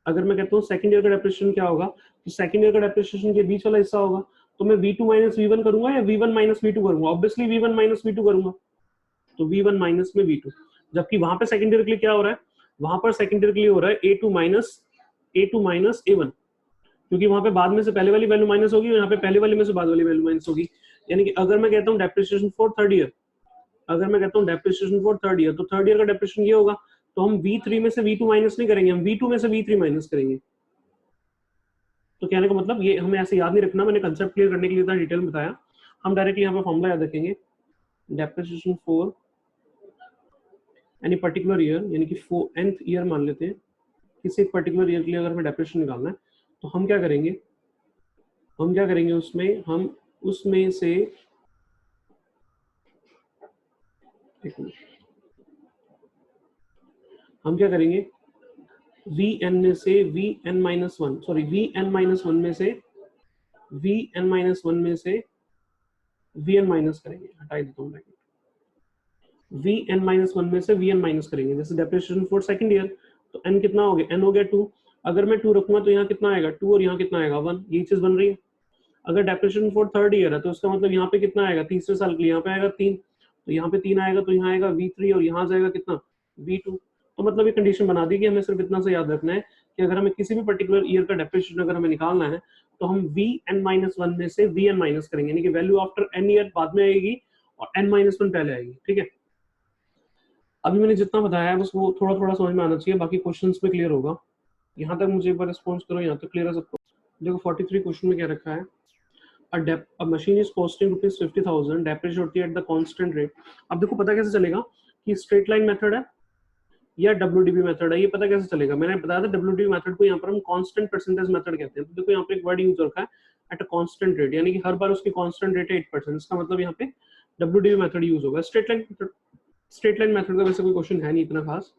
अगर मैं कहता हूँ सेकंड ईयर का डेप्रिसिएशन क्या होगा, तो सेकंड ईयर का डेप्रिसिएशन के बीच वाला हिस्सा होगा, तो मैं V2 माइनस V1 करूंगा या V1 माइनस V2 करूंगा, ऑब्वियसली V1 माइनस V2 करूंगा, तो V1 माइनस में V2। जबकि वहां पे सेकंड ईयर के लिए क्या हो रहा है, वहां पर सेकंड ईयर के लिए हो रहा है A2 माइनस A1, क्योंकि वहां पे बाद में से पहले वाली वैल्यू माइनस होगी और यहाँ पे पहले वाले में से बाद वाली वैल्यू माइनस होगी। यानी कि अगर मैं कहता हूँ डेप्रिसिएशन फॉर थर्ड ईयर, अगर मैं कहता हूँ डेप्रिसिएशन फॉर थर्ड ईयर, तो थर्ड ईयर का डेप्रिसिएशन ये होगा, तो हम V3 में से V2 माइनस नहीं करेंगे, हम V2 में से V3 माइनस करेंगे। तो कहने का मतलब ये हमें ऐसे याद नहीं रखना, मैंने कंसेप्ट क्लियर करने के लिए इतना डिटेल में बताया। हम डायरेक्टली यहाँ पे फॉर्मूला याद रखेंगे, depreciation for any particular year, यानी कि nth ईयर मान लेते हैं, किसी एक पर्टिकुलर ईयर के लिए अगर हमें डेप्रिसिएशन निकालना है तो हम क्या करेंगे, उसमें से हम क्या करेंगे, Vn में से Vn minus 1 sorry Vn minus 1 में से Vn माइनस करेंगे, हटा देता हूँ ब्रैकेट, Vn माइनस 1 में से Vn माइनस करेंगे। जैसे डेप्रिसिएशन फॉर सेकंड ईयर, तो n कितना हो गया, n हो गया 2, अगर मैं 2 रखूंगा तो यहाँ कितना आएगा 2 और यहाँ कितना आएगा 1, यही चीज बन रही है। अगर डेप्रिसिएशन फॉर थर्ड ईयर है तो उसका मतलब यहाँ पे कितना आएगा, तीसरे साल के लिए यहाँ पे आएगा 3, तो यहाँ पे 3 आएगा, तो यहाँ आएगा V3 और यहाँ जाएगा कितना V2। तो मतलब ये कंडीशन बना दी कि हमें सिर्फ इतना से याद रखना है कि अगर हमें किसी भी पर्टिकुलर ईयर का डेप्रिसिएशन अगर हमें निकालना है तो हम Vn-1 में से Vn माइनस करेंगे, यानी कि वैल्यू आफ्टर n ईयर बाद में आएगी और n-1 पहले आएगी। ठीक है, अभी मैंने जितना बताया है बस वो थोड़ा थोड़ा समझ में आना चाहिए, बाकी क्वेश्चंस में क्लियर होगा। यहाँ तक मुझे एक बार रिस्पॉन्स करो, यहाँ तक क्लियर है सबको। देखो 43 क्वेश्चन में क्या रखा है, a machine is costing rupees 50,000, depreciation होती है at the constant rate। अब देखो पता कैसे चलेगा कि स्ट्रेट लाइन मेथड है या WDB मेथड है, ये पता कैसे चलेगा, मैंने बताया था WDB मेथड को यहाँ पर हम कांस्टेंट परसेंटेज मेथड कहते हैं। तो देखो यहाँ पे एक वर्ड यूज रखा है एट अ कांस्टेंट रेट, यानी कि हर बार उसकी कांस्टेंट रेट है 8%, इसका मतलब यहाँ पे WDB मेथड यूज होगा। स्ट्रेट लाइन मेथड का वैसे कोई क्वेश्चन है नहीं इतना खास,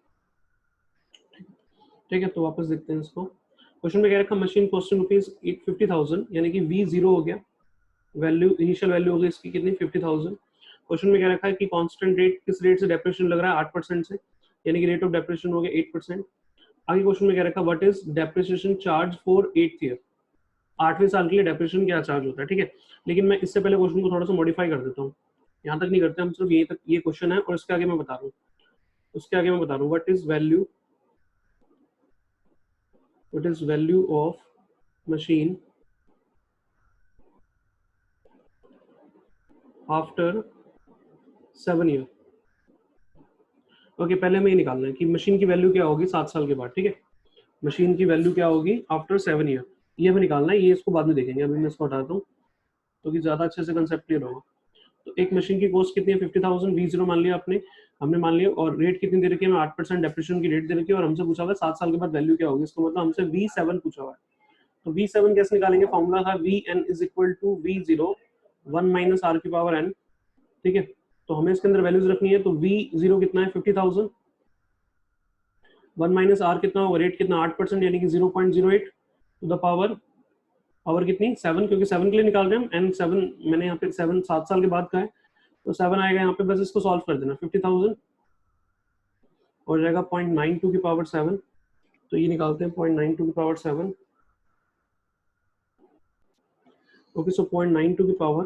ठीक है। तो वापस देखते हैं इसको, क्वेश्चन में क्या रखा, मशीन कॉस्टिंग रुपीज 50,000, यानी कि V0 हो गया, वैल्यू इनिशियल वैल्यू हो गई इसकी कितनी 50,000। क्वेश्चन में क्या रखा है कि कांस्टेंट रेट, किस रेट से डेप्रिसिएशन लग रहा है 8% से, यानी कि रेट ऑफ डेप्रिसिएशन हो गया 8%। आगे क्वेश्चन में क्या रखा, what is depreciation charge for 8th year, 8वें साल के लिए डेप्रिसिएशन क्या चार्ज होता है। ठीक है, लेकिन मैं इससे पहले क्वेश्चन को थोड़ा सा मॉडिफाई कर देता हूँ। यहाँ तक नहीं करते हम, सिर्फ ये तक, ये क्वेश्चन है और इसके आगे मैं बता रहा हूँ, उसके आगे मैं बता रहा हूँ what is value of machine after 7 year. Okay, पहले हमें ये निकालना है कि मशीन की वैल्यू क्या होगी 7 साल के बाद, ठीक है, मशीन की वैल्यू क्या होगी आफ्टर 7 ईयर, ये हमें निकालना है। ये इसको बाद में देखेंगे, अभी मैं इसको हटाता हूँ तो कि ज्यादा अच्छे से कंसेप्ट क्लियर होगा। तो एक मशीन की कॉस्ट कितनी है 50,000, V0 मान लिया आपने, हमने मान लिया, और रेट कितनी दे रखी है, 8% डेप्रिसिएशन की रेट दे रखी है, और हमसे पूछा हुआ है 7 साल के बाद वैल्यू क्या होगी, इसका मतलब हमसे V7 पूछा हुआ है। तो V7 कैसे निकालेंगे, फॉर्मूला था Vn is equal to V0 1 minus R की पावर n, ठीक है। तो हमें इसके अंदर वैल्यूज रखनी है, तो V0 कितना है 50,000, 1 माइनस R कितना होगा, रेट कितना 8% यानी कि 0.08 टू द पावर कितनी 7, क्योंकि 7 के लिए निकाल रहे हैं हम, n 7 मैंने यहाँ पे 7 साल के बाद का है, तो 7 आएगा यहाँ पे, बस इसको सॉल्व कर देना, 50,000 हो जाएगा 0.92 की पावर 7, तो ये निकालते हैं 0.92 की पावर 7। ओके, सो 0.92 की पावर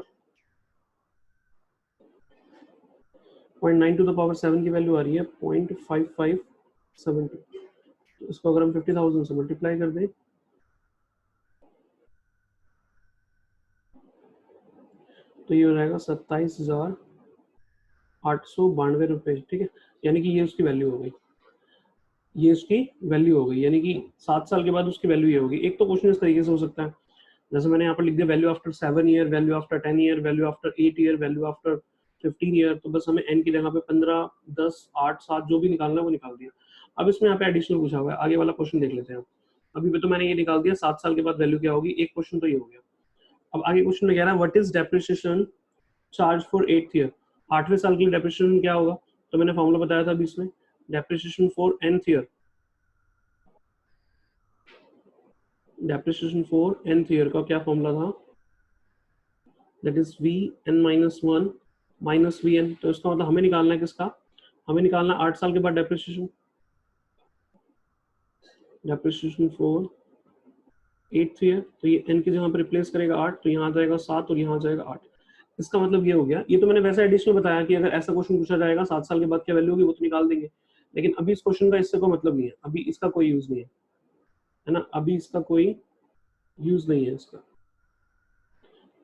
0.92 द पावर 7 की वैल्यू आ रही है 0.5572। तो इसको अगर हम 50,000 से मल्टीप्लाई कर दें तो ये हो जाएगा 27,892 रुपए, ठीक है, यानी कि ये उसकी वैल्यू हो गई, ये उसकी वैल्यू हो गई, यानी कि 7 साल के बाद उसकी वैल्यू ये होगी। एक तो क्वेश्चन इस तरीके से हो सकता है, जैसे मैंने यहाँ पर लिख दिया value after 7 year, value after 10 year, value after 8 year, value after 15 year, तो बस हमें n की जगह पे 15, 10, 8, 7 जो भी निकालना है वो निकाल दिया। अब इसमें यहाँ पे एडिशनल पूछा हुआ है, आगे वाला क्वेश्चन देख लेते हैं। अभी पे तो मैंने ये निकाल दिया 7 साल के बाद वैल्यू क्या होगी, एक क्वेश्चन तो ये हो गया। अब आगे क्वेश्चन में कह रहा है what is depreciation charge for 8th year, 8वें साल के लिए डेप्रिसिएशन क्या होगा, तो मैंने फॉर्मूला बताया था अभी इसमें, depreciation for nth year, depreciation for nth year का क्या फॉर्मूला था, that is Vn-1 minus Vn। तो इसका मतलब हमें निकालना है किसका, हमें निकालना 8 साल के बाद डेप्रिसिएशन फॉर 8th ईयर, तो ये n की जगह पर रिप्लेस करेगा 8, तो यहाँ आ जाएगा 7 और यहाँ आ जाएगा 8। इसका मतलब ये हो गया, ये तो मैंने वैसे एडिशनल बताया कि अगर ऐसा क्वेश्चन पूछा जाएगा 7 साल के बाद क्या वैल्यू होगी वो तो निकाल देंगे, लेकिन अभी इस क्वेश्चन का इससे कोई मतलब नहीं है, अभी इसका कोई यूज नहीं है ना, अभी इसका कोई यूज नहीं है इसका।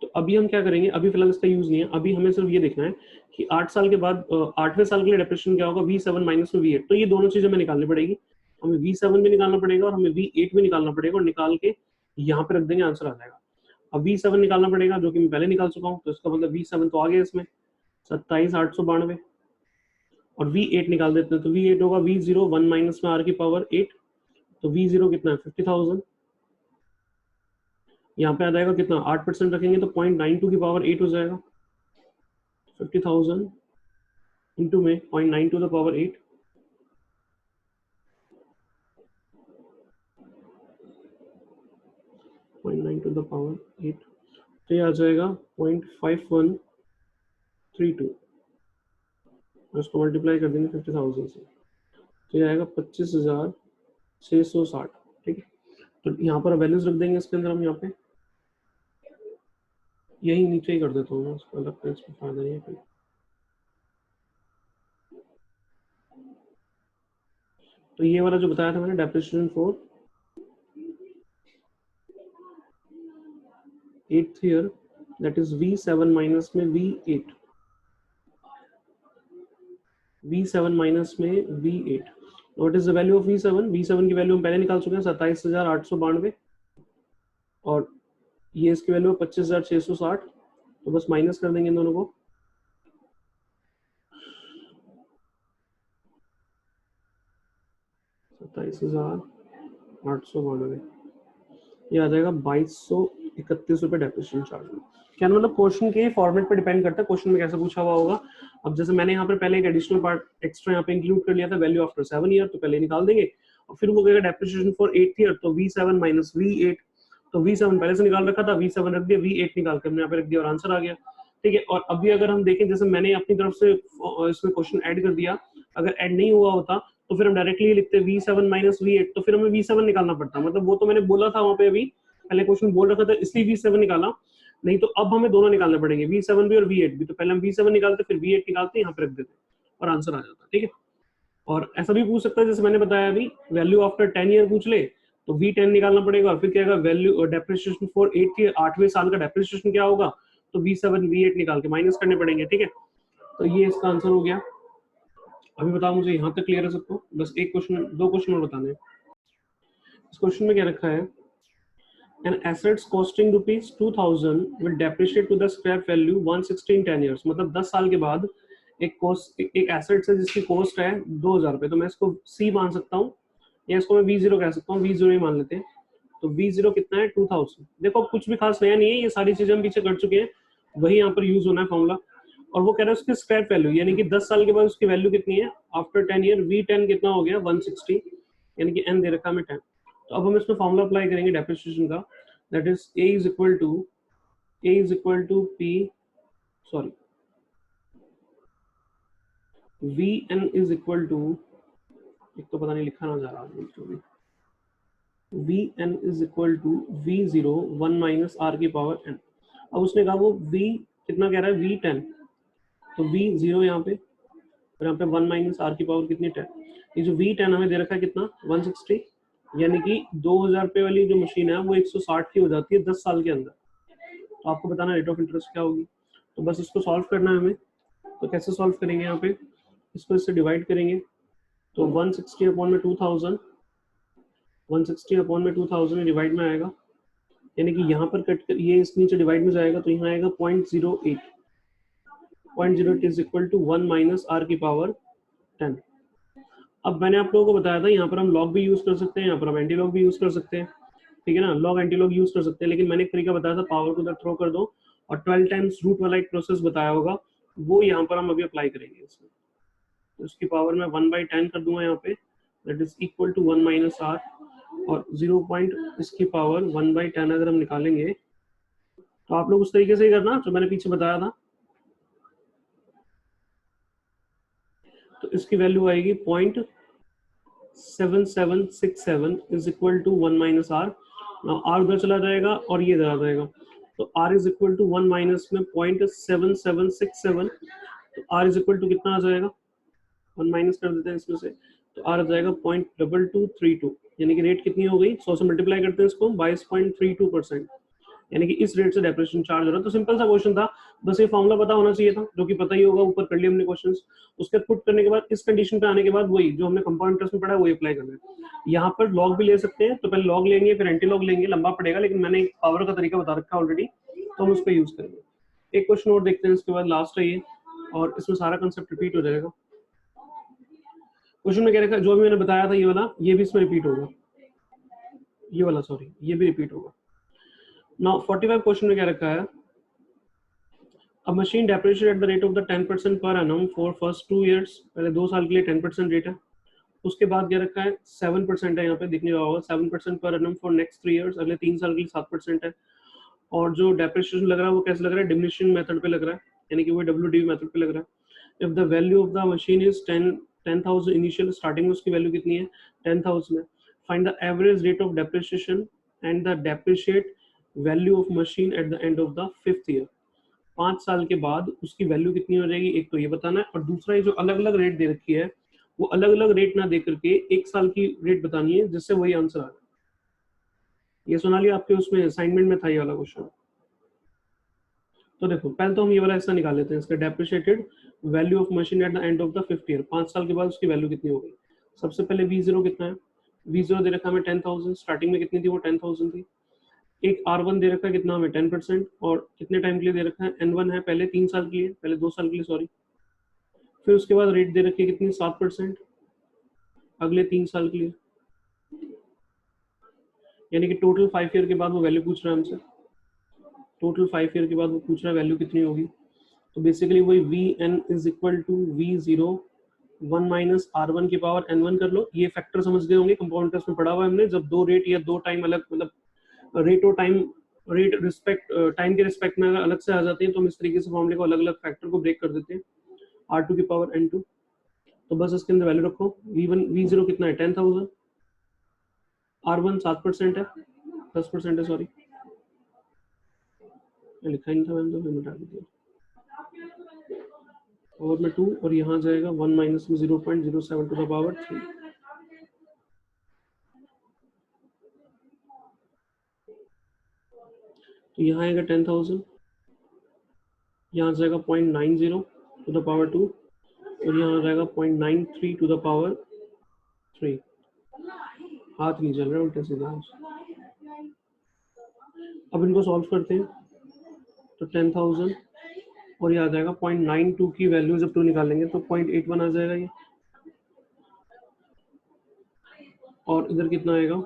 तो अभी हम क्या करेंगे, अभी फिलहाल इसका यूज नहीं है, अभी हमें सिर्फ ये देखना है कि 8 साल के बाद 8वें साल के लिए डेप्रिसिएशन क्या होगा, V7 माइनस में V8। तो ये दोनों चीजें हमें निकालनी पड़ेगी, हमें V7 भी निकालना पड़ेगा और हमें V8 भी निकालना पड़ेगा, और निकाल के यहाँ पे रख देंगे, आंसर आ जाएगा। अब V7 निकालना पड़ेगा जो कि मैं पहले निकाल चुका हूँ, तो इसका मतलब V7 तो आ गया इसमें 27,892, और V8 निकाल देते हैं, तो V8 होगा V0 1 माइनस में R की पावर 8, तो V0 कितना है 50,000, यहाँ पे आ जाएगा कितना 8% रखेंगे तो 0.92 की पावर 8 हो जाएगा, 50,000 इंटू में 0.92 द पावर 8, .92 द पावर 8, तो ये आ जाएगा 0.5132, उसको मल्टीप्लाई कर देंगे 50,000 से, तो ये आएगा 25,660, ठीक है। तो यहाँ पर वैल्यूज रख देंगे इसके अंदर हम, यहाँ पे यही नीचे ही कर देता हूँ मैं, उसको अलग पेज पे फायदा नहीं है। तो ये वाला जो बताया था मैंने depreciation for 8th year, that is V7 minus में V8, V7 माइनस में V8, what is the value of V7, V7 की वैल्यू हम पहले निकाल चुके हैं 27,892, और ये इसकी वैल्यू है 25,660, तो बस माइनस कर देंगे इन दोनों को, ₹27,892, ये आ जाएगा 2,231 रुपए डेप्रिसिएशन चार्ज में। क्या मतलब क्वेश्चन के फॉर्मेट पे डिपेंड करता है, क्वेश्चन में कैसे पूछा हुआ होगा। अब जैसे मैंने यहाँ पर पहले एक एडिशनल पार्ट एक्स्ट्रा यहाँ पे इंक्लूड कर लिया था, वैल्यू आफ्टर 7 ईयर, तो पहले निकाल देंगे, और फिर वो कहेगा डेप्रिसिएशन फॉर 8th ईयर, तो V7 माइनस V8, तो V7 पहले से निकाल रखा था, V7 रख दिया, V8 निकाल के हमने यहाँ पे रख दिया और आंसर आ गया, ठीक है। और अभी अगर हम देखें, जैसे मैंने अपनी तरफ से इसमें क्वेश्चन ऐड कर दिया, अगर ऐड नहीं हुआ होता तो फिर हम डायरेक्टली लिखते V7 माइनस V8, तो फिर हमें V7 निकालना पड़ता, मतलब वो तो मैंने बोला था वहाँ पे, अभी पहले क्वेश्चन बोल रखा था इसलिए V7 निकाला, नहीं तो अब हमें दोनों निकालने पड़ेंगे, V7 भी और V8 भी। तो पहले हम V7 निकालते फिर V8 निकालते, यहाँ पे रख देते और आंसर आ जाता, ठीक है। और ऐसा भी पूछ सकता है जैसे मैंने बताया अभी, वैल्यू आफ्टर 10 ईयर पूछ ले तो V10 निकालना पड़ेगा, फिर क्या वैल्यू डेप्रिसिएशन फॉर 8वें साल का डेप्रिसिएशन क्या होगा, तो V7 V8 निकाल के माइनस करने पड़ेंगे, ठीक है। तो ये इसका आंसर हो गया। अभी बताओ मुझे यहाँ तक क्लियर है सबको? बस एक क्वेश्चन, दो क्वेश्चन और बताने हैं। इस क्वेश्चन में क्या रखा है, an assets costing ₹2000 will depreciate to the scrap value 160 in 10 years. मतलब 10 साल के बाद एक एसेट्स है जिसकी कॉस्ट है 2000 रुपए, तो मैं इसको सी मान सकता हूँ या इसको मैं V0 कह सकता हूँ, V0 ही मान लेते हैं। तो V0 कितना है 2000। देखो कुछ भी खास नया नहीं है, ये सारी चीजें हम पीछे कर चुके हैं, वही यहाँ पर यूज होना है फॉर्मूला। और वो कह रहा है उसकी स्क्रैप वैल्यू, यानी कि 10 साल के बाद उसकी वैल्यू कितनी है आफ्टर 10 ईयर। V10 कितना हो गया 160, यानी कि n दे रखा है 10। तो अब हम इसमें फॉर्मूला अप्लाई करेंगे डेप्रिसिएशन का, that is A is equal to P, sorry Vn is equal to, एक तो पता नहीं लिखा ना जा रहा है, Vn is equal to V0 1 minus r की पावर n। अब उसने कहा वो V कितना कह रहा है V10, तो V0 यहाँ पे और यहाँ पे 1 माइनस r की पावर कितनी 10। ये जो V10 हमें दे रखा है कितना 160, यानी कि 2000 रुपये वाली जो मशीन है वो 160 की हो जाती है 10 साल के अंदर। तो आपको बताना रेट ऑफ इंटरेस्ट क्या होगी। तो बस इसको सॉल्व करना है हमें। तो कैसे सॉल्व करेंगे, यहाँ पे इसको इससे डिवाइड करेंगे, तो 160 अपॉन में 2000, 160 अपॉन में 2000 डिवाइड में आएगा, यानी कि यहाँ पर कट कर ये इस नीचे डिवाइड में जाएगा, तो यहाँ आएगा 0.08, 0.08 is equal to 1 minus r की पावर 10। अब मैंने आप लोगों को बताया था यहाँ पर हम लॉग भी यूज कर सकते हैं, यहाँ पर हम एंटी लॉग भी यूज कर सकते हैं, ठीक है ना। लॉग एंटी लॉग यूज कर सकते हैं, लेकिन मैंने एक तरीका बताया था पावर को उधर थ्रो कर दो और 12 टाइम्स रूट वाला एक प्रोसेस बताया होगा, वो यहाँ पर हम अभी अप्लाई करेंगे इसमें। तो इसकी पावर में 1/10 कर दूंगा यहाँ पे, that is equal to 1 minus r, और 0. इसकी पावर 1/10 अगर हम निकालेंगे तो आप लोग उस तरीके से ही करना जो मैंने पीछे बताया था। तो इसकी वैल्यू आएगी 0.7767 is equal to 1 minus r। r उधर चला जाएगा और ये इधर आ जाएगा, तो r is equal to 1 minus में 0.7767, तो r इज इक्वल टू कितना आ जाएगा, 1 माइनस कर देते हैं इसमें से, तो r आ जाएगा 0.2232, यानी कि रेट कितनी हो गई, 100 से मल्टीप्लाई करते हैं इसको 22.32%, यानी कि इस रेट से डेप्रिसिएशन चार्ज हो रहा है। तो सिंपल सा क्वेश्चन था, बस ये फॉर्मूला पता होना चाहिए था, जो कि पता ही होगा, ऊपर कर लिया हमने क्वेश्चंस। उसके पुट करने के बाद इस कंडीशन पे आने के बाद वही जो हमने कंपाउंड इंटरेस्ट में पढ़ा है वही अप्लाई करना है। यहाँ पर लॉग भी ले सकते हैं, तो पहले लॉग लेंगे फिर एंटी लॉग लेंगे, लंबा पड़ेगा, लेकिन मैंने पावर का तरीका बता रखा है ऑलरेडी, तो हम उसको यूज करेंगे। एक क्वेश्चन और देखते हैं, इसके बाद लास्ट है ये, और इसमें सारा कंसेप्ट रिपीट हो जाएगा। क्वेश्चन में क्या रखा, जो अभी मैंने बताया था ये वाला, ये भी इसमें रिपीट होगा, ये वाला सॉरी, ये भी रिपीट होगा। नाउ 45 क्वेश्चन में क्या रखा है, अ machine depreciate at the rate of the 10% per annum for first 2 years, पहले 2 साल के लिए 10% रेट है। उसके बाद क्या रखा है 7% है, यहाँ पे दिखने वाला होगा 7% per annum for next 3 years, अगले 3 साल के लिए 7% है। और जो डेप्रिशिएशन लग रहा है वो कैसे लग रहा है, डिमिनिशिंग मेथड पे लग रहा है, यानी कि वो WDV मेथड पे लग रहा है। If the value of the machine is 10,000 initial, starting में उसकी वैल्यू कितनी है 10,000 है, find the average rate of depreciation and the depreciate value of machine at the end of the 5th year. 5 साल के बाद उसकी वैल्यू कितनी हो जाएगी, एक तो ये बताना है, और दूसरा ये जो अलग अलग रेट दे रखी है वो अलग अलग रेट ना दे करके 1 साल की रेट बतानी है, जिससे वही आंसर आ जाए। ये सुना लिया आपके उसमें असाइनमेंट में था ये वाला क्वेश्चन। तो देखो पहले तो हम ये वाला हिस्सा निकाल लेते हैं, इसका depreciated value of machine at the end of the 5th year, 5 साल के बाद उसकी वैल्यू कितनी हो गई। सबसे पहले V0 कितना है, V0 दे रखा हमें 10,000, स्टार्टिंग में कितनी थी वो 10,000 थी। एक R1 दे रखा है कितना हमें 10%, और कितने टाइम के लिए दे रखा है N1 है, पहले 3 साल के लिए, पहले 2 साल के लिए सॉरी। फिर उसके बाद रेट दे रखी है कितनी 7% अगले 3 साल के लिए, यानी कि टोटल 5 ईयर के बाद वो वैल्यू पूछ रहा है हमसे, टोटल 5 ईयर के बाद वो पूछ रहा है वैल्यू कितनी होगी। तो बेसिकली वही Vn is equal to V0 1 minus R1 की पावर N1 कर लो। ये फैक्टर समझ गए होंगे, कंपाउंड इंटरेस्ट में पढ़ा हुआ है हमने, जब दो रेट या दो टाइम अलग, मतलब रेट और टाइम, रेट रिस्पेक्ट टाइम के रिस्पेक्ट में अगर अलग से आ जाते हैं तो हम इस तरीके से फॉर्मूले को अलग अलग फैक्टर को ब्रेक कर देते हैं, R2 की पावर N2। तो बस इसके अंदर वैल्यू रखो, V0 कितना है 10,000, R1 7% है, 10% है सॉरी, लिखा ही नहीं था मैंने तो फिर मिटा दिया। पावर में 2 और यहाँ जाएगा 1 माइनस में 0.07 टू द पावर 3। तो यहाँ आएगा 10,000, यहाँ जाएगा 0.90 टू द पावर 2 और यहाँ जाएगा 0.93 टू द पावर 3। हाथ नहीं चल रहा उल्टे सीधा। अब इनको सॉल्व करते हैं तो 10,000 और ये आ जाएगा 0.92 की वैल्यू जब 2 निकालेंगे तो 0.81 आ जाएगा ये। और इधर कितना आएगा,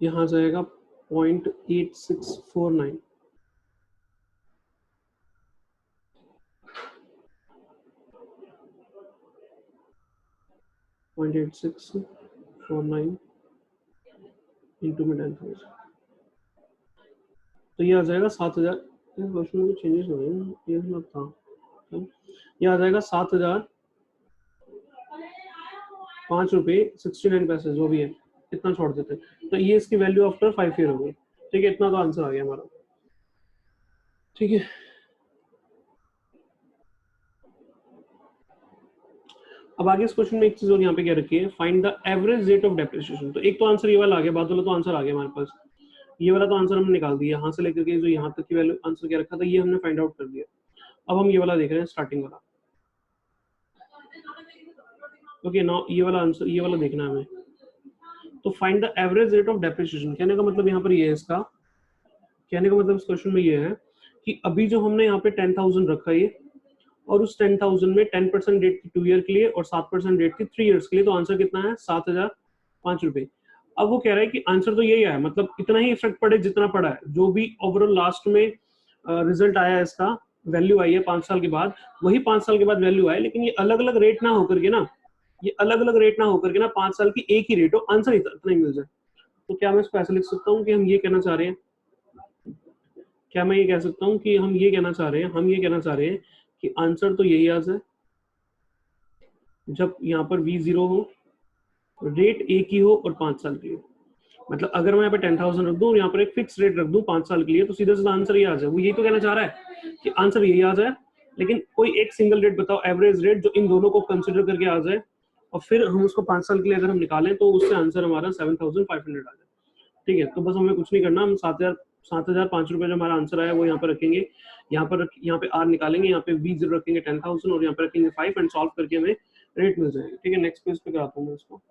यहाँ जाएगा 0.8649। इंटू में 10,000 तो ये आ जाएगा 7,000। क्वेश्चन में चेंजेस हो गए, ये मतलब था ये आ जाएगा 7,005 रुपये 69 पैसे जो भी है, इतना छोड़ देते हैं। तो ये इसकी वैल्यू आफ्टर 5 ईयर होगी। ठीक है, इतना तो आंसर आ गया हमारा। ठीक है, अब आगे इस क्वेश्चन में एक चीज और यहाँ पे क्या रखी है, find the average rate of depreciation. तो एक तो आंसर ये वाला आ गया, बाद वाला तो आंसर आ गया हमारे पास। ये वाला तो आंसर हमने निकाल दिया, यहाँ से लेकर के जो यहाँ तक की वैल्यू आंसर क्या रखा था ये हमने फाइंड आउट कर दिया। अब हम ये वाला देख रहे हैं, स्टार्टिंग वाला। ओके नाउ ये वाला आंसर, ये वाला देखना है हमें। तो find the average rate of depreciation, कहने का मतलब यहाँ पर ये है, इसका कहने का मतलब इस क्वेश्चन में ये है कि अभी जो हमने यहाँ पे 10,000 रखा है और उस 10,000 में 10% रेट थी 2 ईयर के लिए और 7% रेट थी 3 इयर्स के लिए, तो आंसर कितना है 7,005 रुपए। अब वो कह रहा है कि आंसर तो यही है, मतलब इतना ही इफेक्ट पड़े जितना पड़ा है, जो भी ओवरऑल लास्ट में रिजल्ट आया है, इसका वैल्यू आई है 5 साल के बाद, वही 5 साल के बाद वैल्यू आए, लेकिन ये अलग अलग रेट ना होकर के ना, ये अलग अलग रेट ना होकर के ना 5 साल की एक ही रेट हो, आंसर इतना ही मिल जाए। तो क्या मैं इसको ऐसे लिख सकता हूँ कि हम ये कहना चाह रहे हैं, क्या मैं ये कह सकता हूँ कि हम ये कहना चाह रहे हैं, हम ये कहना चाह रहे हैं कि आंसर तो यही आ जाए जब यहाँ पर V0 हो, रेट एक ही हो और 5 साल के लिए। मतलब अगर मैं यहाँ पे 10,000 रख दूं और यहाँ पर एक फिक्स रेट रख दूं 5 साल के लिए, तो सीधा सीधा आंसर ये आ जाए। वो यही तो कहना चाह रहा है कि आंसर यही आ जाए, लेकिन कोई एक सिंगल रेट बताओ, एवरेज रेट, जो इन दोनों को कंसिडर करके आ जाए, और फिर हम उसको 5 साल के लिए अगर हम निकालें तो उससे आंसर हमारा 7,500 आ जाए। ठीक है, तो बस हमें कुछ नहीं करना, हम 7,005 रुपये जो हमारा आंसर आया वो यहाँ पर रखेंगे, यहाँ पे आर निकालेंगे, यहाँ पे V0 रखेंगे 10,000 और यहाँ पे रखेंगे 5 एंड सॉल्व करके हमें रेट मिल जाएगी। ठीक है, नेक्स्ट पेज पे कराता हूँ मैं इसको।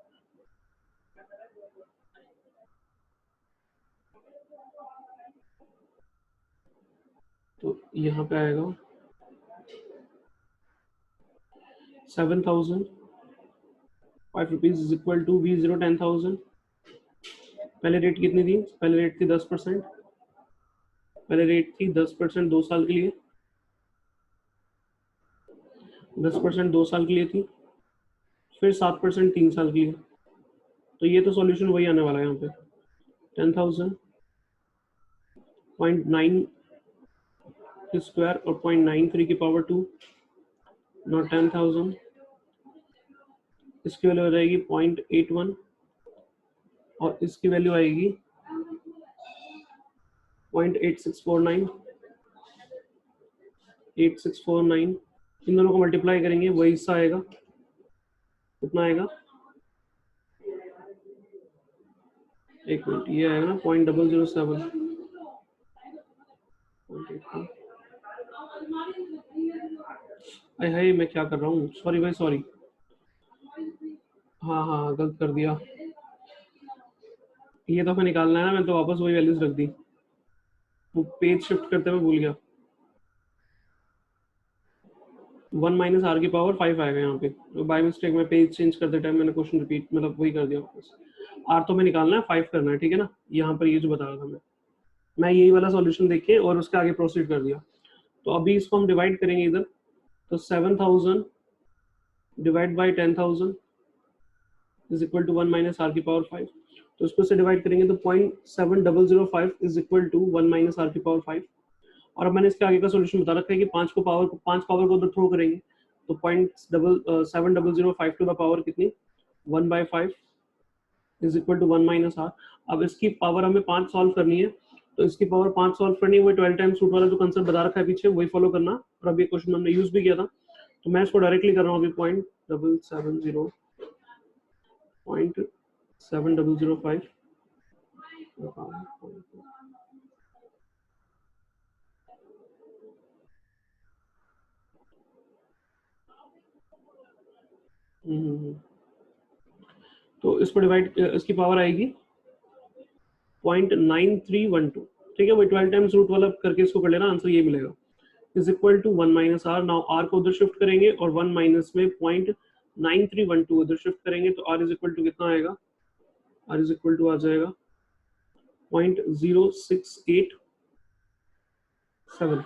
तो यहाँ पे आएगा 7,005 rupees is equal to V0 10,000। पहले रेट कितनी थी, पहले रेट थी 10%, पहले रेट थी 10% 2 साल के लिए, 10% 2 साल के लिए थी, फिर 7% 3 साल के लिए। तो ये तो सॉल्यूशन वही आने वाला है यहाँ पे, 10,000 0.9 की स्क्वायर और 0.93 की पावर 2, नॉट 10,000, इसकी वैल्यू आ जाएगी 0.81 और इसकी वैल्यू आएगी 0.8649, 8649। इन दोनों को मल्टीप्लाई करेंगे वही हिस्सा आएगा, कितना आएगा, एक मिनट, ये आएगा ना 0.007। हाय मैं क्या कर रहा हूँ, सॉरी भाई सॉरी, हाँ गलत कर दिया, ये तो हमें निकालना है ना, मैं तो वापस वही वैल्यूज रख दी, वो पेज शिफ्ट करते हुए भूल गया। 1 माइनस आर की पावर 5 आएगा यहाँ पे, तो बाय मिस्टेक में पेज चेंज करते टाइम मैंने क्वेश्चन रिपीट, मतलब वही कर दिया वापस। आर तो हमें निकालना है, 5 करना है, ठीक है ना। यहाँ पर ये जो बता रहा था मैं यही वाला सॉल्यूशन देख के और उसके आगे प्रोसीड कर दिया। तो अभी इसको हम डिवाइड करेंगे इधर, तो 7,000 divide by 10,000 is equal to 1 minus R की पावर 5। तो इसको से डिवाइड करेंगे तो 0.7005 is equal to 1 minus R की पावर 5। और अब मैंने इसके आगे का सॉल्यूशन बता रखा है कि 5 पावर को उधर थ्रो करेंगे, तो 0.7005 टू द पावर कितनी, 1/5 is equal to 1 minus R. अब इसकी पावर हमें 5 सॉल्व करनी है, तो इसकी पावर 5 सॉल्व करनी है, वही 12 टाइम्स रूट वाला जो कंसेप्ट बता रखा है पीछे वही फॉलो करना। और अब ये क्वेश्चन हमने यूज भी किया था, तो मैं इसको डायरेक्टली कर रहा हूँ अभी 0.7005। तो इस पर डिवाइड, इसकी पावर आएगी 0.9312। ठीक है, वही 12 टाइम्स रूट वाला करके इसको कर लेना, आंसर ये मिलेगा। Is equal to 1 minus R. Now R को उधर शिफ्ट करेंगे और 1 माइनस में 0.9312 उधर शिफ्ट करेंगे, तो आर इज इक्वल टू कितना आएगा? आर इज इक्वल टू आ जाएगा 0.0687।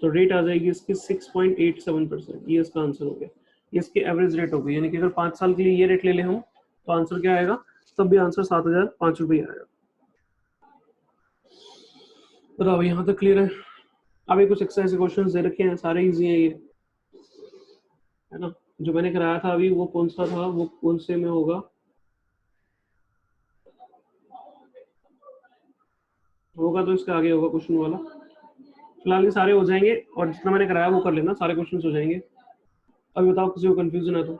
तो रेट आ जाएगी इसकी 6.87%। ये इसका आंसर हो गया, ये इसकी एवरेज रेट हो गई। यानी कि अगर 5 साल के लिए ये रेट ले ले हम, तो आंसर क्या आएगा? तब भी आंसर 7,005 रुपये आएगा। बताओ यहाँ तक क्लियर है? अभी कुछ एक्सरसाइज क्वेश्चन दे रखे हैं, सारे इजी हैं ये, है ना। जो मैंने कराया था अभी वो कौन सा था, वो कौन से में होगा, होगा तो इसका आगे होगा क्वेश्चन वाला। फिलहाल ये सारे हो जाएंगे, और जितना मैंने कराया वो कर लेना, सारे क्वेश्चन हो जाएंगे। अभी बताओ किसी को कंफ्यूजन है तो।